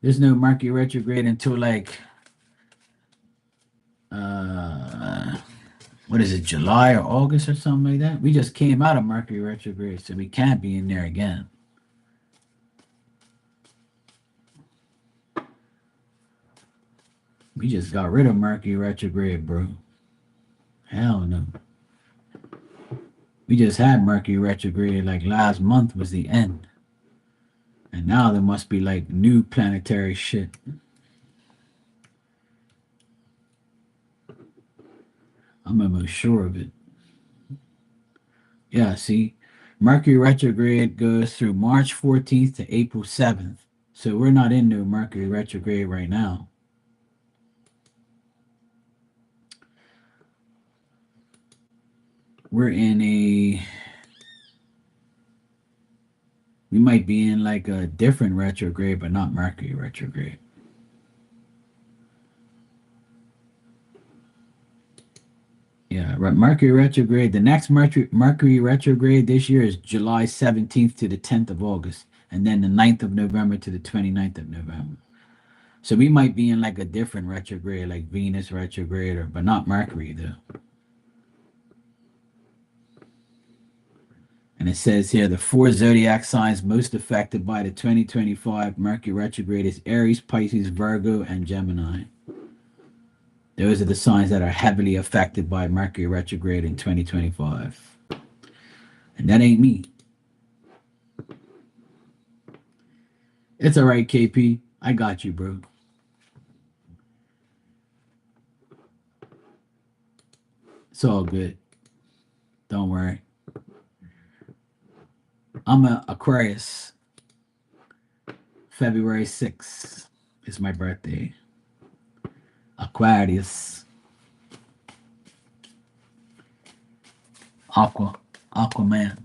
There's no Mercury retrograde until like uh what is it, July or August or something like that. We just came out of Mercury retrograde, so we can't be in there again. We just got rid of Mercury retrograde, bro. Hell no. We just had Mercury retrograde like last month was the end. And now there must be like new planetary shit. I'm almost sure of it. Yeah, see, Mercury retrograde goes through March 14th to April 7th. So we're not in no Mercury retrograde right now. We're in a, we might be in like a different retrograde, but not Mercury retrograde. Yeah, Mercury retrograde. The next Mercury retrograde this year is July 17th to the 10th of August, and then the 9th of November to the 29th of November. So we might be in like a different retrograde, like Venus retrograde, or but not Mercury though. And it says here the four zodiac signs most affected by the 2025 Mercury retrograde is Aries, Pisces, Virgo, and Gemini. Those are the signs that are heavily affected by Mercury retrograde in 2025. And that ain't me. It's all right, KP. I got you, bro. It's all good. Don't worry. I'm a Aquarius. February 6th is my birthday. Aquarius. Aquaman.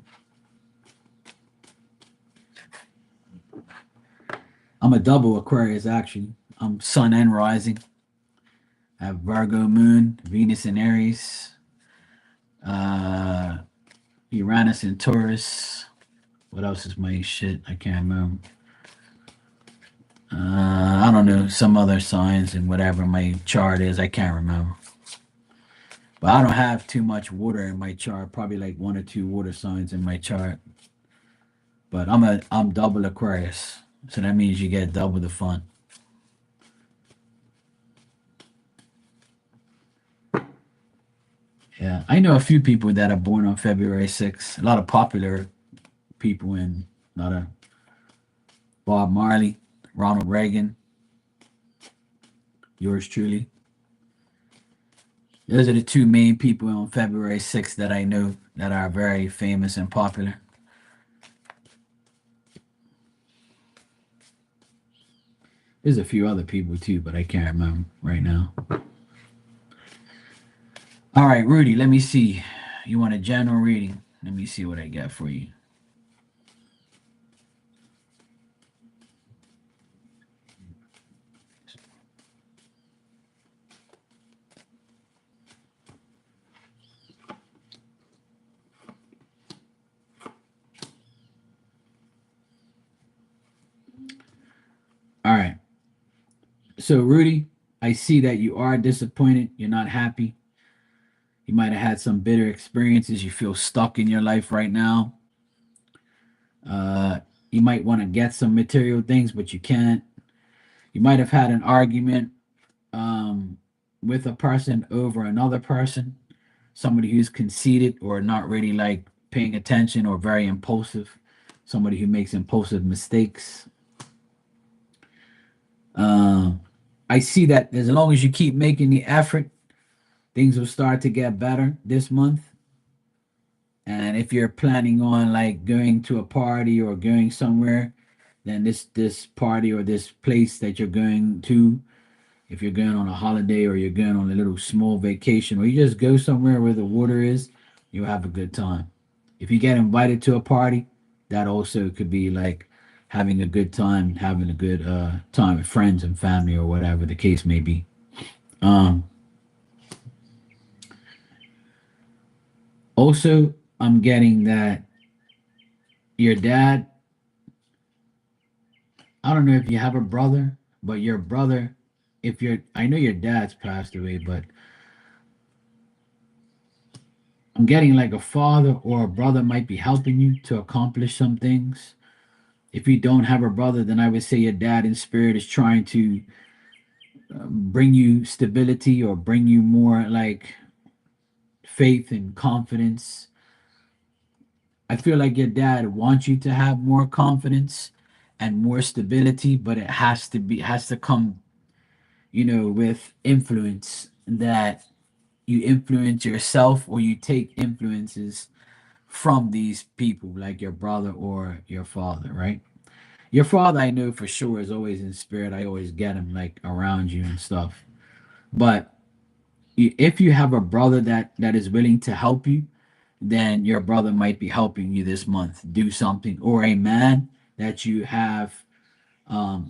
I'm a double Aquarius, actually. I'm sun and rising. I have Virgo moon, Venus in Aries, uh, Uranus in Taurus. What else is my shit? I can't remember. I don't know, some other signs and whatever my chart is. I can't remember. But I don't have too much water in my chart. Probably like one or two water signs in my chart. But I'm double Aquarius, so that means you get double the fun. Yeah, I know a few people that are born on February 6th. A lot of popular people, and a lot of Bob Marley, Ronald Reagan, yours truly. Those are the two main people on February 6th that I know that are very famous and popular. There's a few other people too, but I can't remember right now. All right, Rudy, let me see. You want a general reading? Let me see what I got for you. All right. So, Rudy, I see that you are disappointed. You're not happy. You might have had some bitter experiences. You feel stuck in your life right now. Uh, you might want to get some material things, but you can't. You might have had an argument um, with a person over another person, somebody who's conceited or not really like paying attention or very impulsive, somebody who makes impulsive mistakes. Um, I see that as long as you keep making the effort, things will start to get better this month. And if you're planning on like going to a party or going somewhere, then this party or this place that you're going to, if you're going on a holiday or you're going on a little small vacation or you just go somewhere where the water is, you'll have a good time. If you get invited to a party, that also could be like having a good time, having a good time with friends and family or whatever the case may be. Um, Also, I'm getting that your dad, I don't know if you have a brother, but your brother, if you're, I know your dad's passed away, but I'm getting like a father or a brother might be helping you to accomplish some things. If you don't have a brother, then I would say your dad in spirit is trying to bring you stability or bring you more like faith and confidence. I feel like your dad wants you to have more confidence and more stability, but it has to come, with influence that you influence yourself or you take influences from these people like your brother or your father, right? Your father, I know for sure, is always in spirit. I always get him like around you and stuff. But if you have a brother that is willing to help you, then your brother might be helping you this month do something, or a man that you have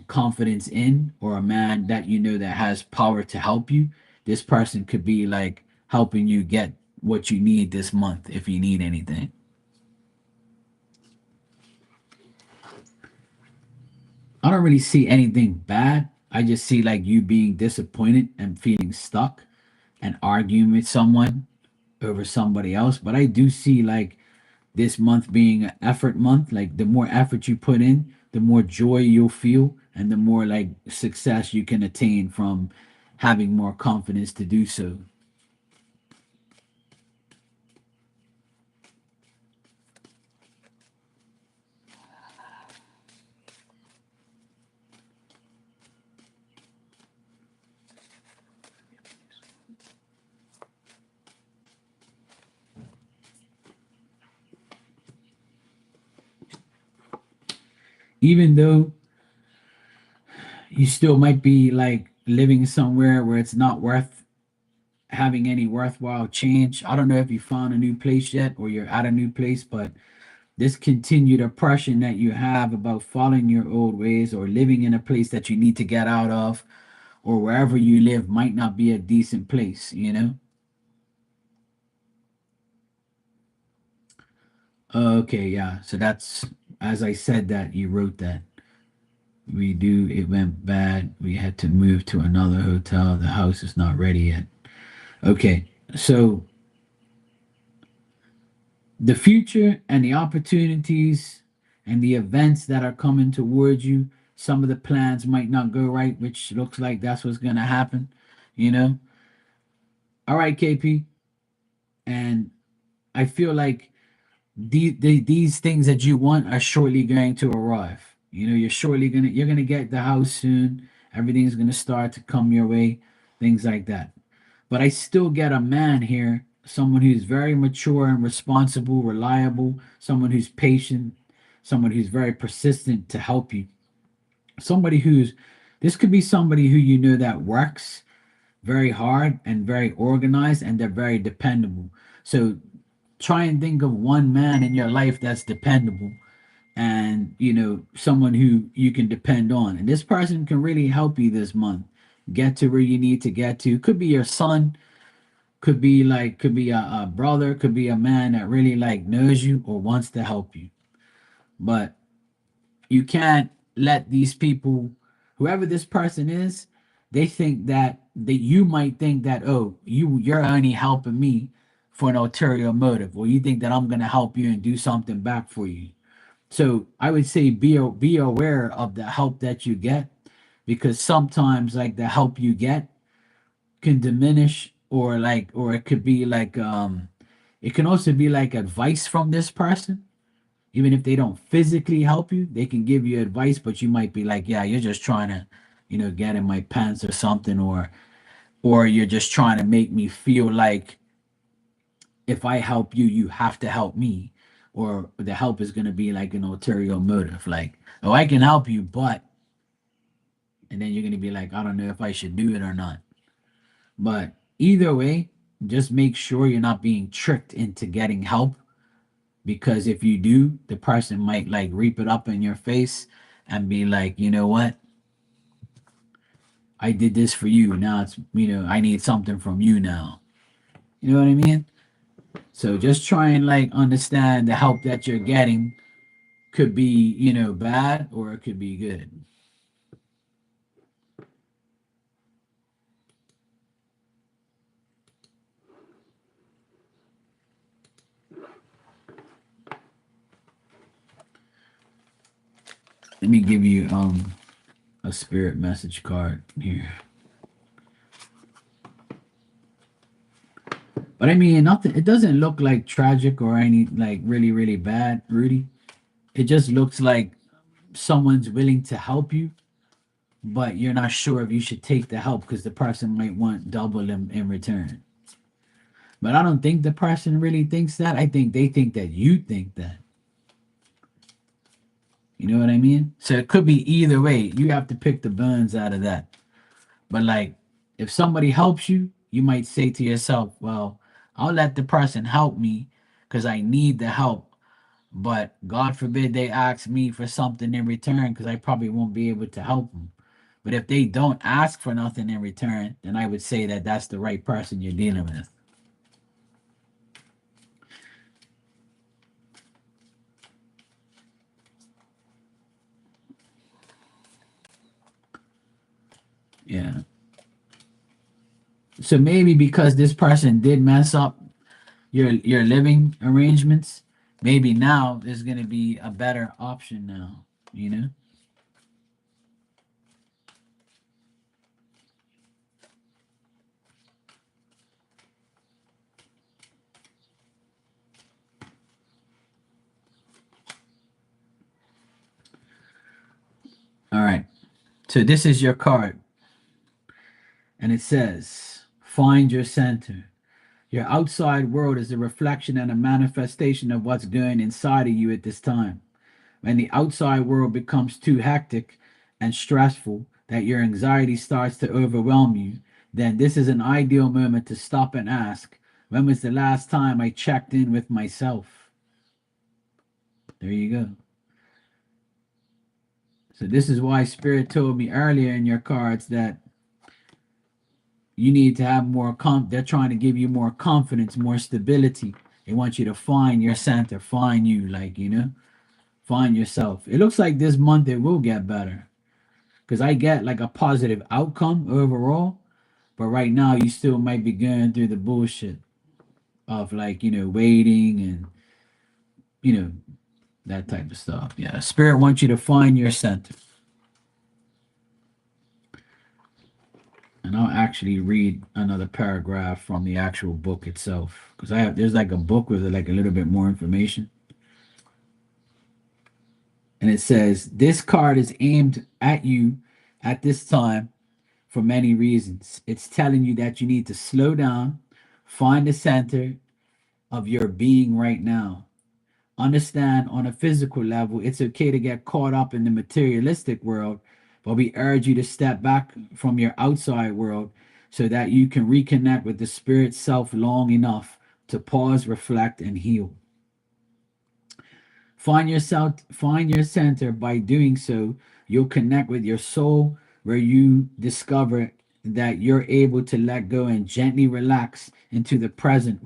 confidence in, or a man that you know that has power to help you. This person could be like helping you get what you need this month if you need anything. I don't really see anything bad. I just see like you being disappointed and feeling stuck and arguing with someone over somebody else. But I do see like this month being an effort month. Like the more effort you put in, the more joy you'll feel and the more like success you can attain from having more confidence to do so. Even though you still might be like living somewhere where it's not worth having any worthwhile change. I don't know if you found a new place yet or you're at a new place, but this continued oppression that you have about following your old ways or living in a place that you need to get out of or wherever you live might not be a decent place. Okay, yeah. So that's as I said that you wrote that. It went bad. We had to move to another hotel. The house is not ready yet. Okay. So the future and the opportunities and the events that are coming towards you, some of the plans might not go right, which looks like that's what's gonna happen, you know? All right, KP. And I feel like these things that you want are shortly going to arrive. You're gonna get the house soon. Everything's gonna start to come your way, things like that. But I still get a man here, someone who's very mature and responsible, reliable, someone who's patient, someone who's very persistent to help you. Somebody who's this could be somebody who you know that works very hard and very organized and they're very dependable. So try and think of one man in your life that's dependable and someone who you can depend on, and this person can really help you this month get to where you need to get to. Could be your son, could be a brother, could be a man that really like knows you or wants to help you. But you can't let these people, whoever this person is, they think that you might think that, oh, you're only helping me for an ulterior motive, or you think that I'm going to help you and do something back for you. So I would say be aware of the help that you get, because sometimes like the help you get can diminish, or it could be like it can also be like advice from this person. Even if they don't physically help you, they can give you advice, but you might be like, yeah, you're just trying to, get in my pants or something, or you're just trying to make me feel like if I help you, you have to help me, or the help is going to be like an ulterior motive, like, oh, I can help you, but, and then you're going to be like, I don't know if I should do it or not. But either way, just make sure you're not being tricked into getting help, Because if you do, the person might like reap it up in your face and be like, you know what? I did this for you. Now it's, I need something from you now. You know what I mean? So just try and like understand the help that you're getting could be, bad or it could be good. Let me give you a spirit message card here. But I mean, nothing. It doesn't look like tragic or any like really really bad, Rudy. It just looks like someone's willing to help you, but you're not sure if you should take the help because the person might want double in return. But I don't think the person really thinks that. I think they think that you think that. You know what I mean? So it could be either way. You have to pick the burns out of that. But like, if somebody helps you, you might say to yourself, "Well, I'll let the person help me because I need the help. But God forbid they ask me for something in return because I probably won't be able to help them. But if they don't ask for nothing in return, then I would say that that's the right person you're dealing with." Yeah. So maybe because this person did mess up your living arrangements, maybe now there's gonna be a better option now, you know? All right. So this is your card, and it says, find your center. Your outside world is a reflection and a manifestation of what's going inside of you at this time. When the outside world becomes too hectic and stressful that your anxiety starts to overwhelm you, then this is an ideal moment to stop and ask, when was the last time I checked in with myself? There you go. So this is why Spirit told me earlier in your cards that you need to have more they're trying to give you more confidence, more stability. They want you to find your center, find you, like, find yourself. It looks like this month it will get better because I get like a positive outcome overall. But right now, you still might be going through the bullshit of like, waiting and, you know, that type of stuff. Yeah. Spirit wants you to find your center. And I'll actually read another paragraph from the actual book itself because there's like a book with like a little bit more information. And it says, this card is aimed at you at this time for many reasons. It's telling you that you need to slow down, find the center of your being right now. Understand on a physical level, it's okay to get caught up in the materialistic world, but we urge you to step back from your outside world so that you can reconnect with the spirit self long enough to pause, reflect, and heal. Find your center. By doing so, you'll connect with your soul, where you discover that you're able to let go and gently relax into the present,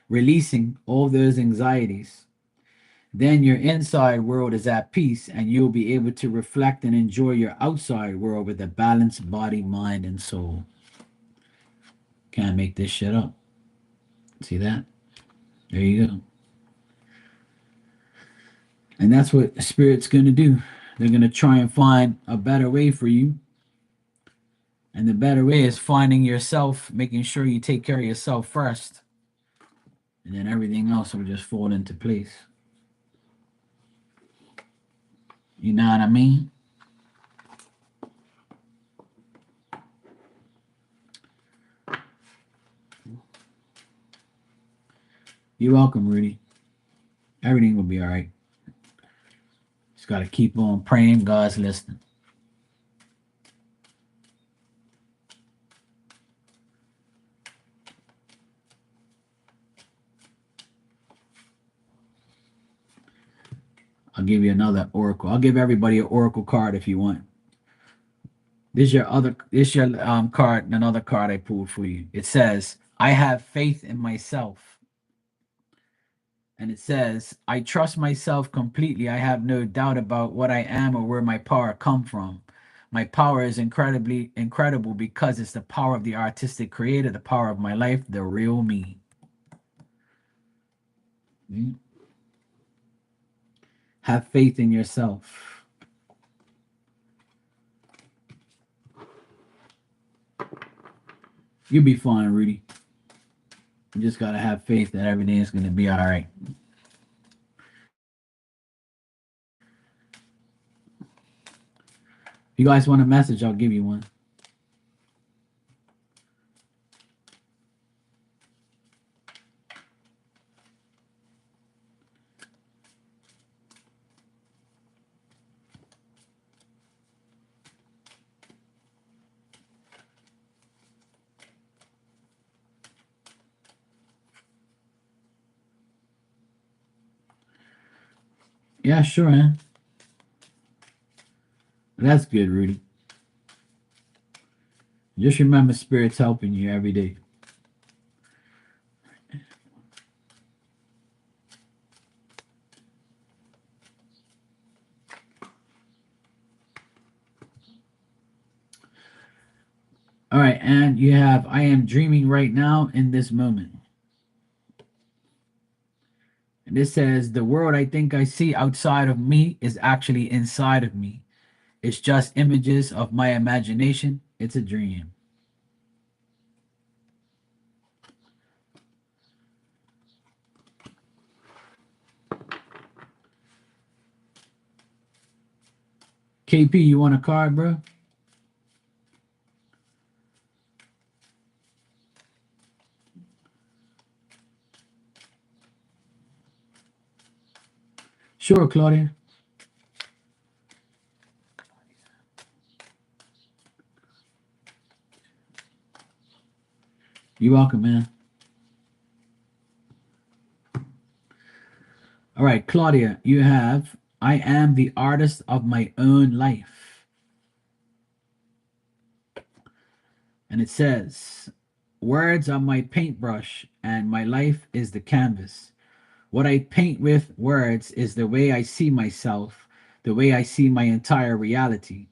releasing all those anxieties. Then your inside world is at peace, and you'll be able to reflect and enjoy your outside world with a balanced body, mind, and soul. Can't make this shit up. See that? There you go. And that's what Spirit's going to do. They're going to try and find a better way for you. And the better way is finding yourself, making sure you take care of yourself first. And then everything else will just fall into place. You know what I mean? You're welcome, Rudy. Everything will be all right. Just got to keep on praying. God's listening. I'll give you another oracle. I'll give everybody an oracle card if you want. This your card, another card I pulled for you. It says, I have faith in myself. And it says, I trust myself completely. I have no doubt about what I am or where my power come from. My power is incredibly incredible because it's the power of the artistic creator, the power of my life, the real me. Mm. Have faith in yourself. You'll be fine, Rudy. You just gotta have faith that everything is gonna be all right. If you guys want a message, I'll give you one. Yeah, sure, man. That's good, Rudy. Just remember, Spirit's helping you every day. All right, and you have, I am dreaming right now in this moment. And this says, the world I think I see outside of me is actually inside of me. It's just images of my imagination. It's a dream. KP, you want a card, bro? Sure, Claudia. You're welcome, man. All right, Claudia, you have, I am the artist of my own life. And it says, words are my paintbrush and my life is the canvas. What I paint with words is the way I see myself, the way I see my entire reality.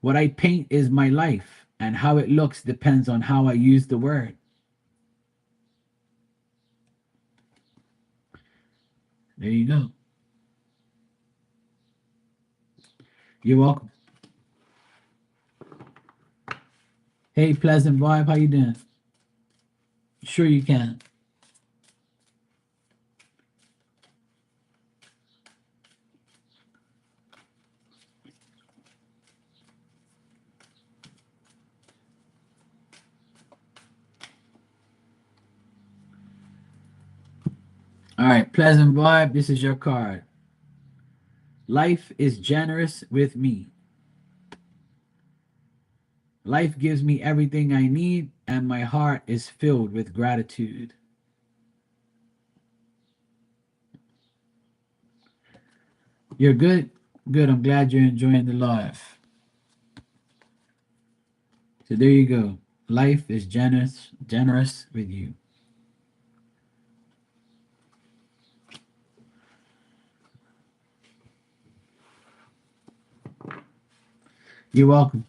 What I paint is my life, and how it looks depends on how I use the word. There you go. You're welcome. Hey, Pleasant Vibe, how you doing? Sure you can. All right, Pleasant Vibe, this is your card. Life is generous with me. Life gives me everything I need, and my heart is filled with gratitude. You're good? Good. I'm glad you're enjoying the live. So there you go. Life is generous with you. You're welcome.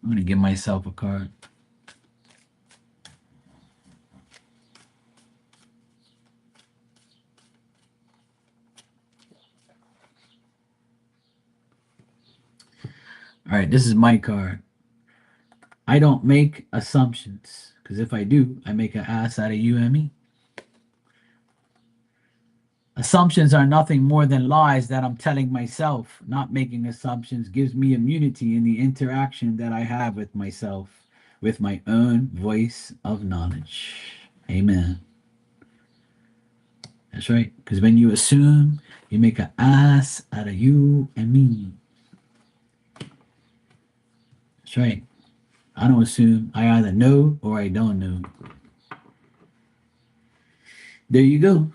I'm gonna give myself a card. All right, this is my card. I don't make assumptions, because if I do, I make an ass out of you and me. Assumptions are nothing more than lies that I'm telling myself. Not making assumptions gives me immunity in the interaction that I have with myself, with my own voice of knowledge. Amen. That's right. Because when you assume, you make an ass out of you and me. That's right. I don't assume. I either know or I don't know. There you go.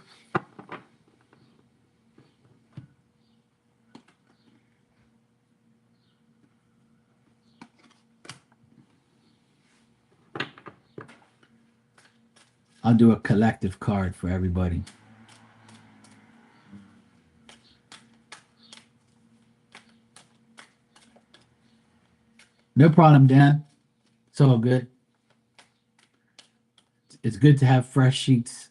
I'll do a collective card for everybody. No problem, Dan. It's all good. It's good to have fresh sheets.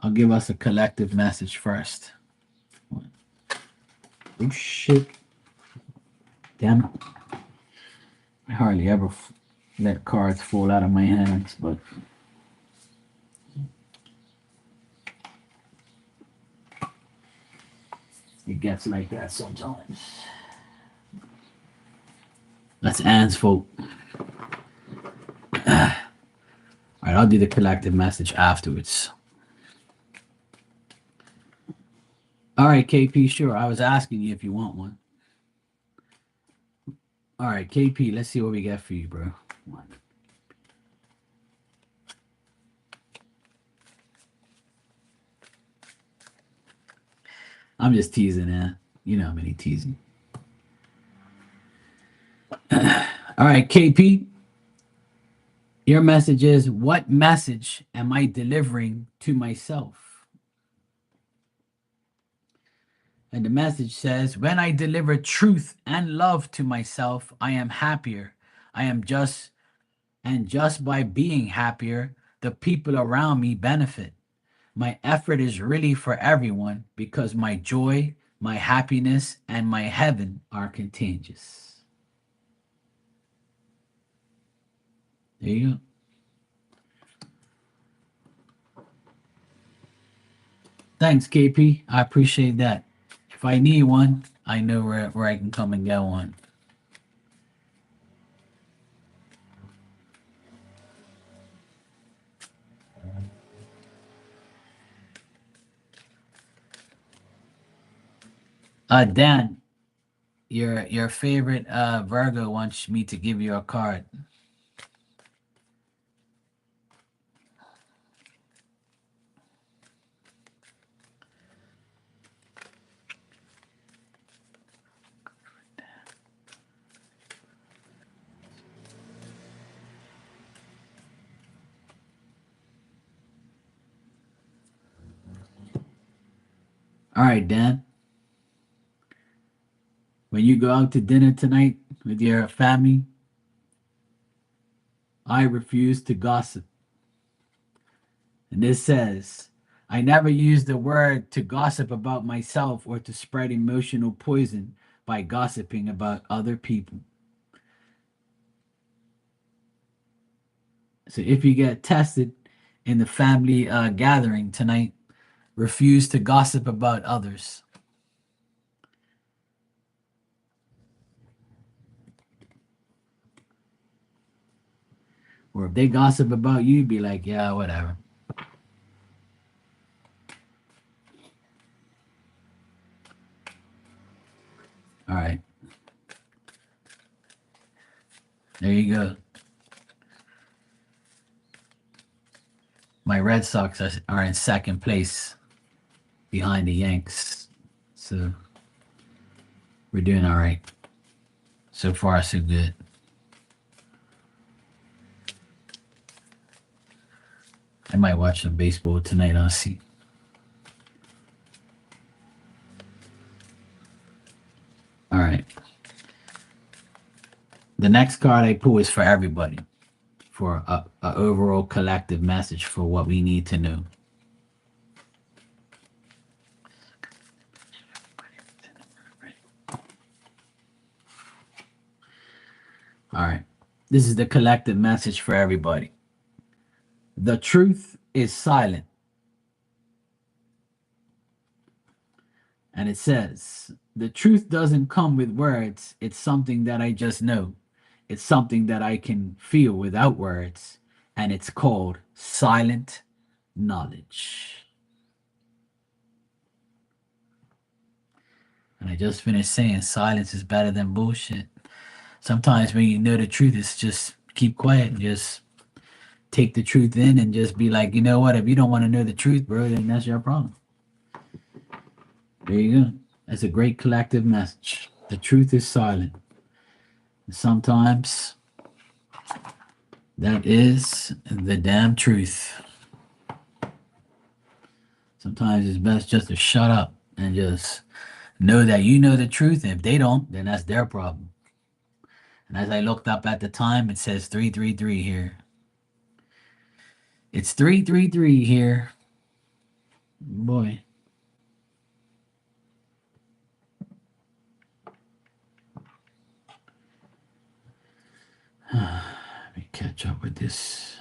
I'll give us a collective message first. Oh shit. Damn it. I hardly ever let cards fall out of my hands, but it gets like that sometimes. That's Anne's fault. All right, I'll do the collective message afterwards. All right, KP, sure. I was asking you if you want one. All right, KP, let's see what we get for you, bro. I'm just teasing, man. You know I'm any teasing. All right, KP, your message is, what message am I delivering to myself? And the message says, when I deliver truth and love to myself, I am happier. I am just, and just by being happier, the people around me benefit. My effort is really for everyone because my joy, my happiness, and my heaven are contagious. There you go. Thanks, KP. I appreciate that. If I need one, I know where I can come and get one. Dan, your favorite Virgo wants me to give you a card. All right, Dan. When you go out to dinner tonight with your family, I refuse to gossip. And this says, I never use the word to gossip about myself or to spread emotional poison by gossiping about other people. So if you get tested in the family gathering tonight, refuse to gossip about others. Or if they gossip about you, be like, yeah, whatever. All right. There you go. My Red Sox are in second place behind the Yanks. So we're doing all right. So far, so good. I might watch some baseball tonight. I'll see. All right. The next card I pull is for everybody, for a overall collective message for what we need to know. All right. This is the collective message for everybody. The truth is silent. And it says, the truth doesn't come with words. It's something that I just know. It's something that I can feel without words, and it's called silent knowledge. And I just finished saying silence is better than bullshit. Sometimes when you know the truth, it's just keep quiet and just take the truth in and just be like, you know what? If you don't want to know the truth, bro, then that's your problem. There you go. That's a great collective message. The truth is silent. And sometimes that is the damn truth. Sometimes it's best just to shut up and just know that you know the truth. And if they don't, then that's their problem. And as I looked up at the time, it says 333 here. It's 333 here. Boy. Let me catch up with this.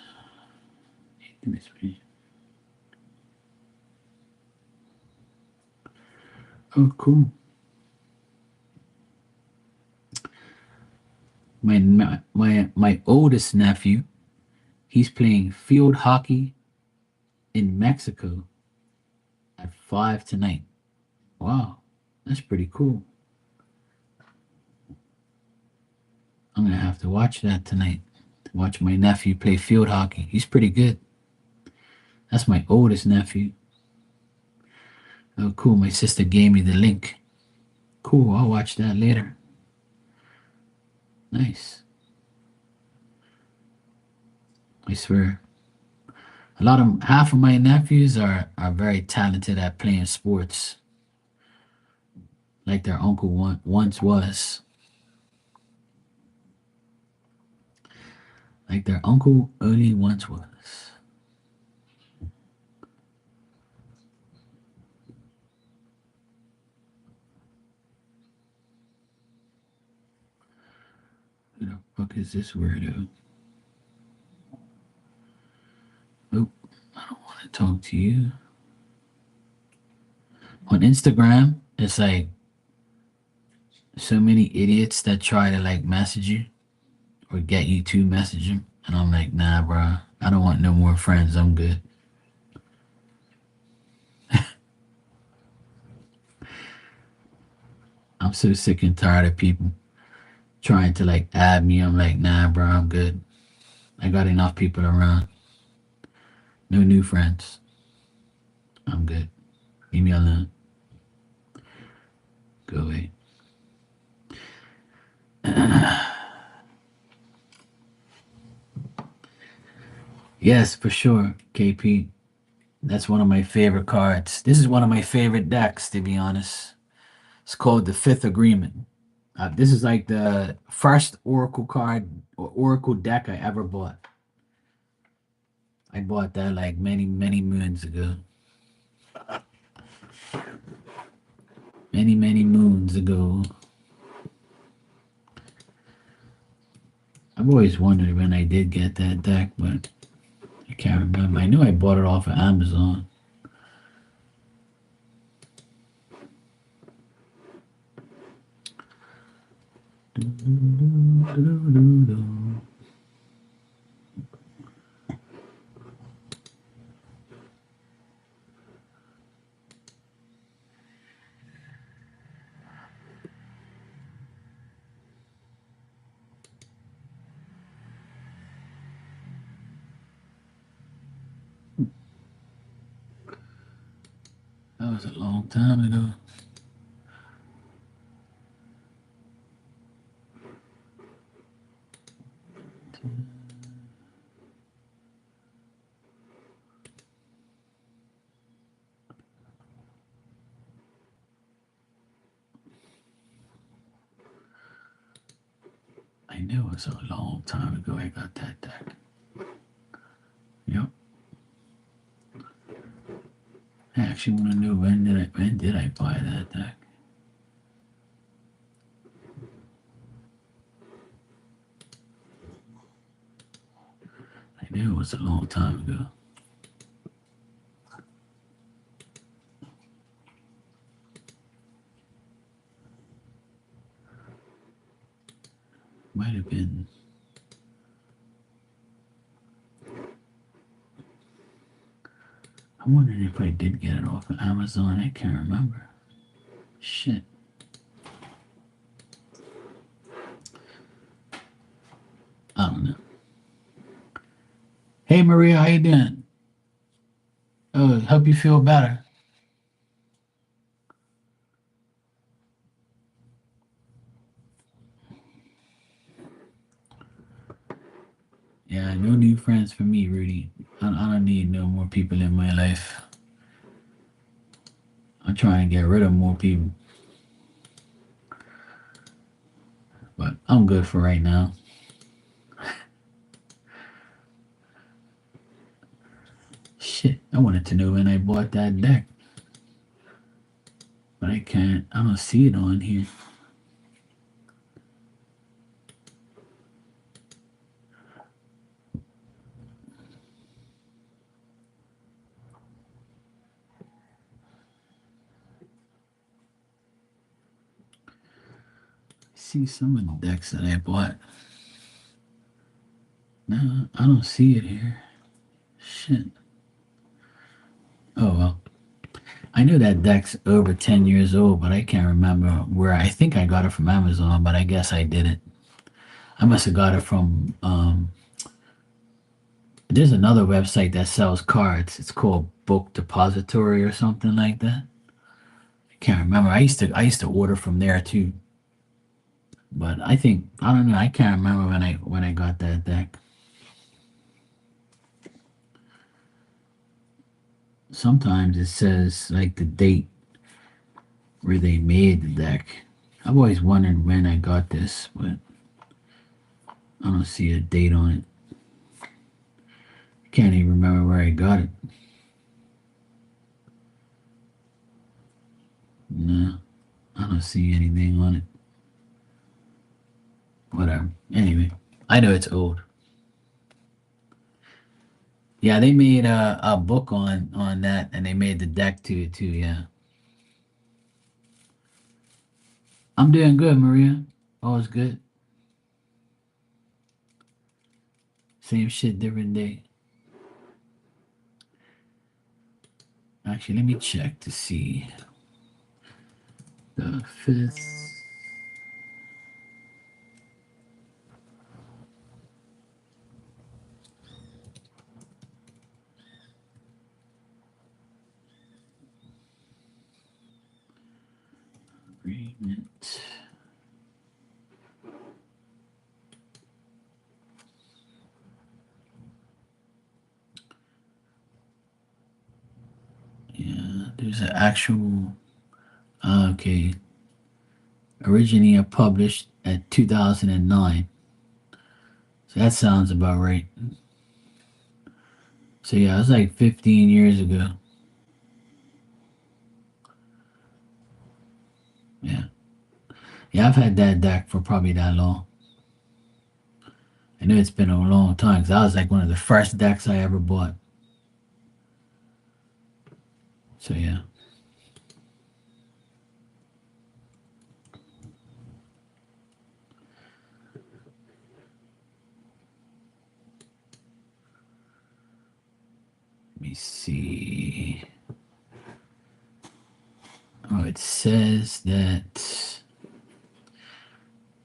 Oh, cool. My oldest nephew, he's playing field hockey in Mexico at 5 tonight. Wow, that's pretty cool. I'm gonna have to watch that tonight. Watch my nephew play field hockey. He's pretty good. That's my oldest nephew. Oh, cool. My sister gave me the link. Cool. I'll watch that later. Nice. I swear. Half of my nephews are very talented at playing sports, like their uncle once was. Like their uncle only once was. Who the fuck is this weirdo? Oh, I don't want to talk to you. On Instagram, it's like so many idiots that try to like message you or get you to message them. And I'm like, nah, bro, I don't want no more friends. I'm good. I'm so sick and tired of people trying to like add me. I'm like, nah, bro, I'm good. I got enough people around. No new friends. I'm good. Leave me alone. Go away. Yes, for sure, KP. That's one of my favorite cards. This is one of my favorite decks, to be honest. It's called the Fifth Agreement. This is like the first Oracle card or Oracle deck I ever bought. I bought that like many, many moons ago. Many, many moons ago. I've always wondered when I did get that deck, but I can't remember. I knew I bought it off of Amazon. That was a long time ago. I knew it was a long time ago I got that deck. Yep. I actually want to know when did I buy that deck? I knew it was a long time ago. Might have been. I'm wondering if I did get it off of Amazon. I can't remember. Shit. I don't know. Hey Maria, how you doing? Oh, hope you feel better. Yeah, no new friends for me, Rudy. I don't need no more people in my life. I'm trying to get rid of more people, but I'm good for right now. Shit, I wanted to know when I bought that deck, but I can't. I don't see it on here. See some of the decks that I bought. No, I don't see it here. Shit. Oh well. I knew that deck's over 10 years old, but I can't remember where. I think I got it from Amazon, but I guess I didn't. I must have got it from. There's another website that sells cards. It's called Book Depository or something like that. I can't remember. I used to order from there too, but I don't know. I can't remember when I got that deck. Sometimes it says like the date where they made the deck. I've always wondered when I got this, but I don't see a date on it. I can't even remember where I got it. No, I don't see anything on it. Whatever. Anyway, I know it's old. Yeah, they made a book on that, and they made the deck to it too. Yeah, I'm doing good, Maria. All's good. Same shit, different day. Actually, let me check to see the fifth. Agreement. Yeah, there's an actual. Okay, originally published at 2009. So that sounds about right. So yeah, it was like 15 years ago. Yeah, yeah, I've had that deck for probably that long. I know it's been a long time because that was like one of the first decks I ever bought. So yeah, let me see. Oh, it says that.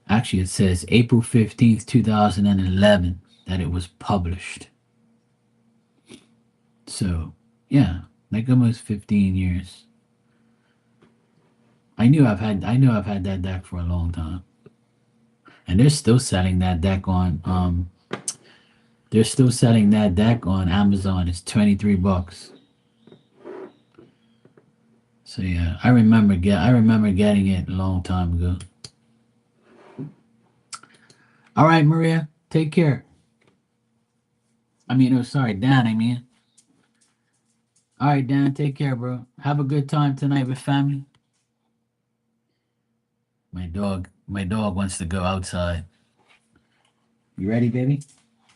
Actually, it says April 15th, 2011 that it was published. So yeah, like almost 15 years. I knew I've had that deck for a long time, and they're still selling that deck on they're still selling that deck on Amazon. It's $23. So yeah, I remember getting it a long time ago. All right, Maria, take care. I mean, oh sorry, Dan. I mean, all right, Dan, take care, bro. Have a good time tonight with family. My dog wants to go outside. You ready, baby?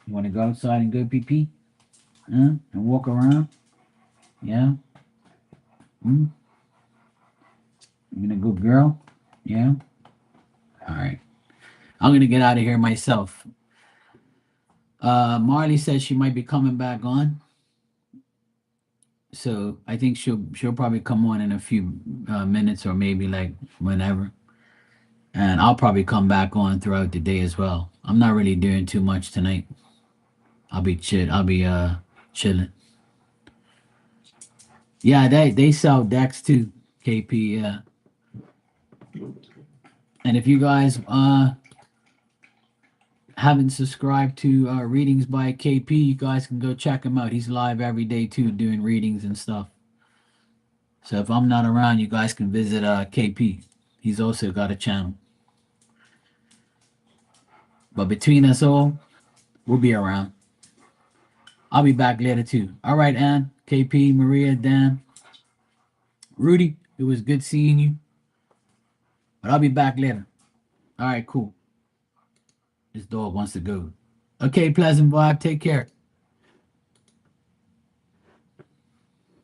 You want to go outside and go pee pee? Huh? And walk around? Yeah. Hmm? You gonna go, girl? Yeah. All right. I'm gonna get out of here myself. Marley says she might be coming back on, so I think she'll probably come on in a few minutes or maybe like whenever, and I'll probably come back on throughout the day as well. I'm not really doing too much tonight. I'll be chill. I'll be chilling. Yeah, they sell decks too, KP. Yeah, and if you guys haven't subscribed to readings by KP, you guys can go check him out. He's live every day too, doing readings and stuff. So if I'm not around, you guys can visit KP. He's also got a channel. But between us all, we'll be around. I'll be back later too. All right, Ann, KP, Maria, Dan, Rudy. It was good seeing you. But I'll be back later. All right, cool. This dog wants to go. Okay, Pleasant Vibe. Take care.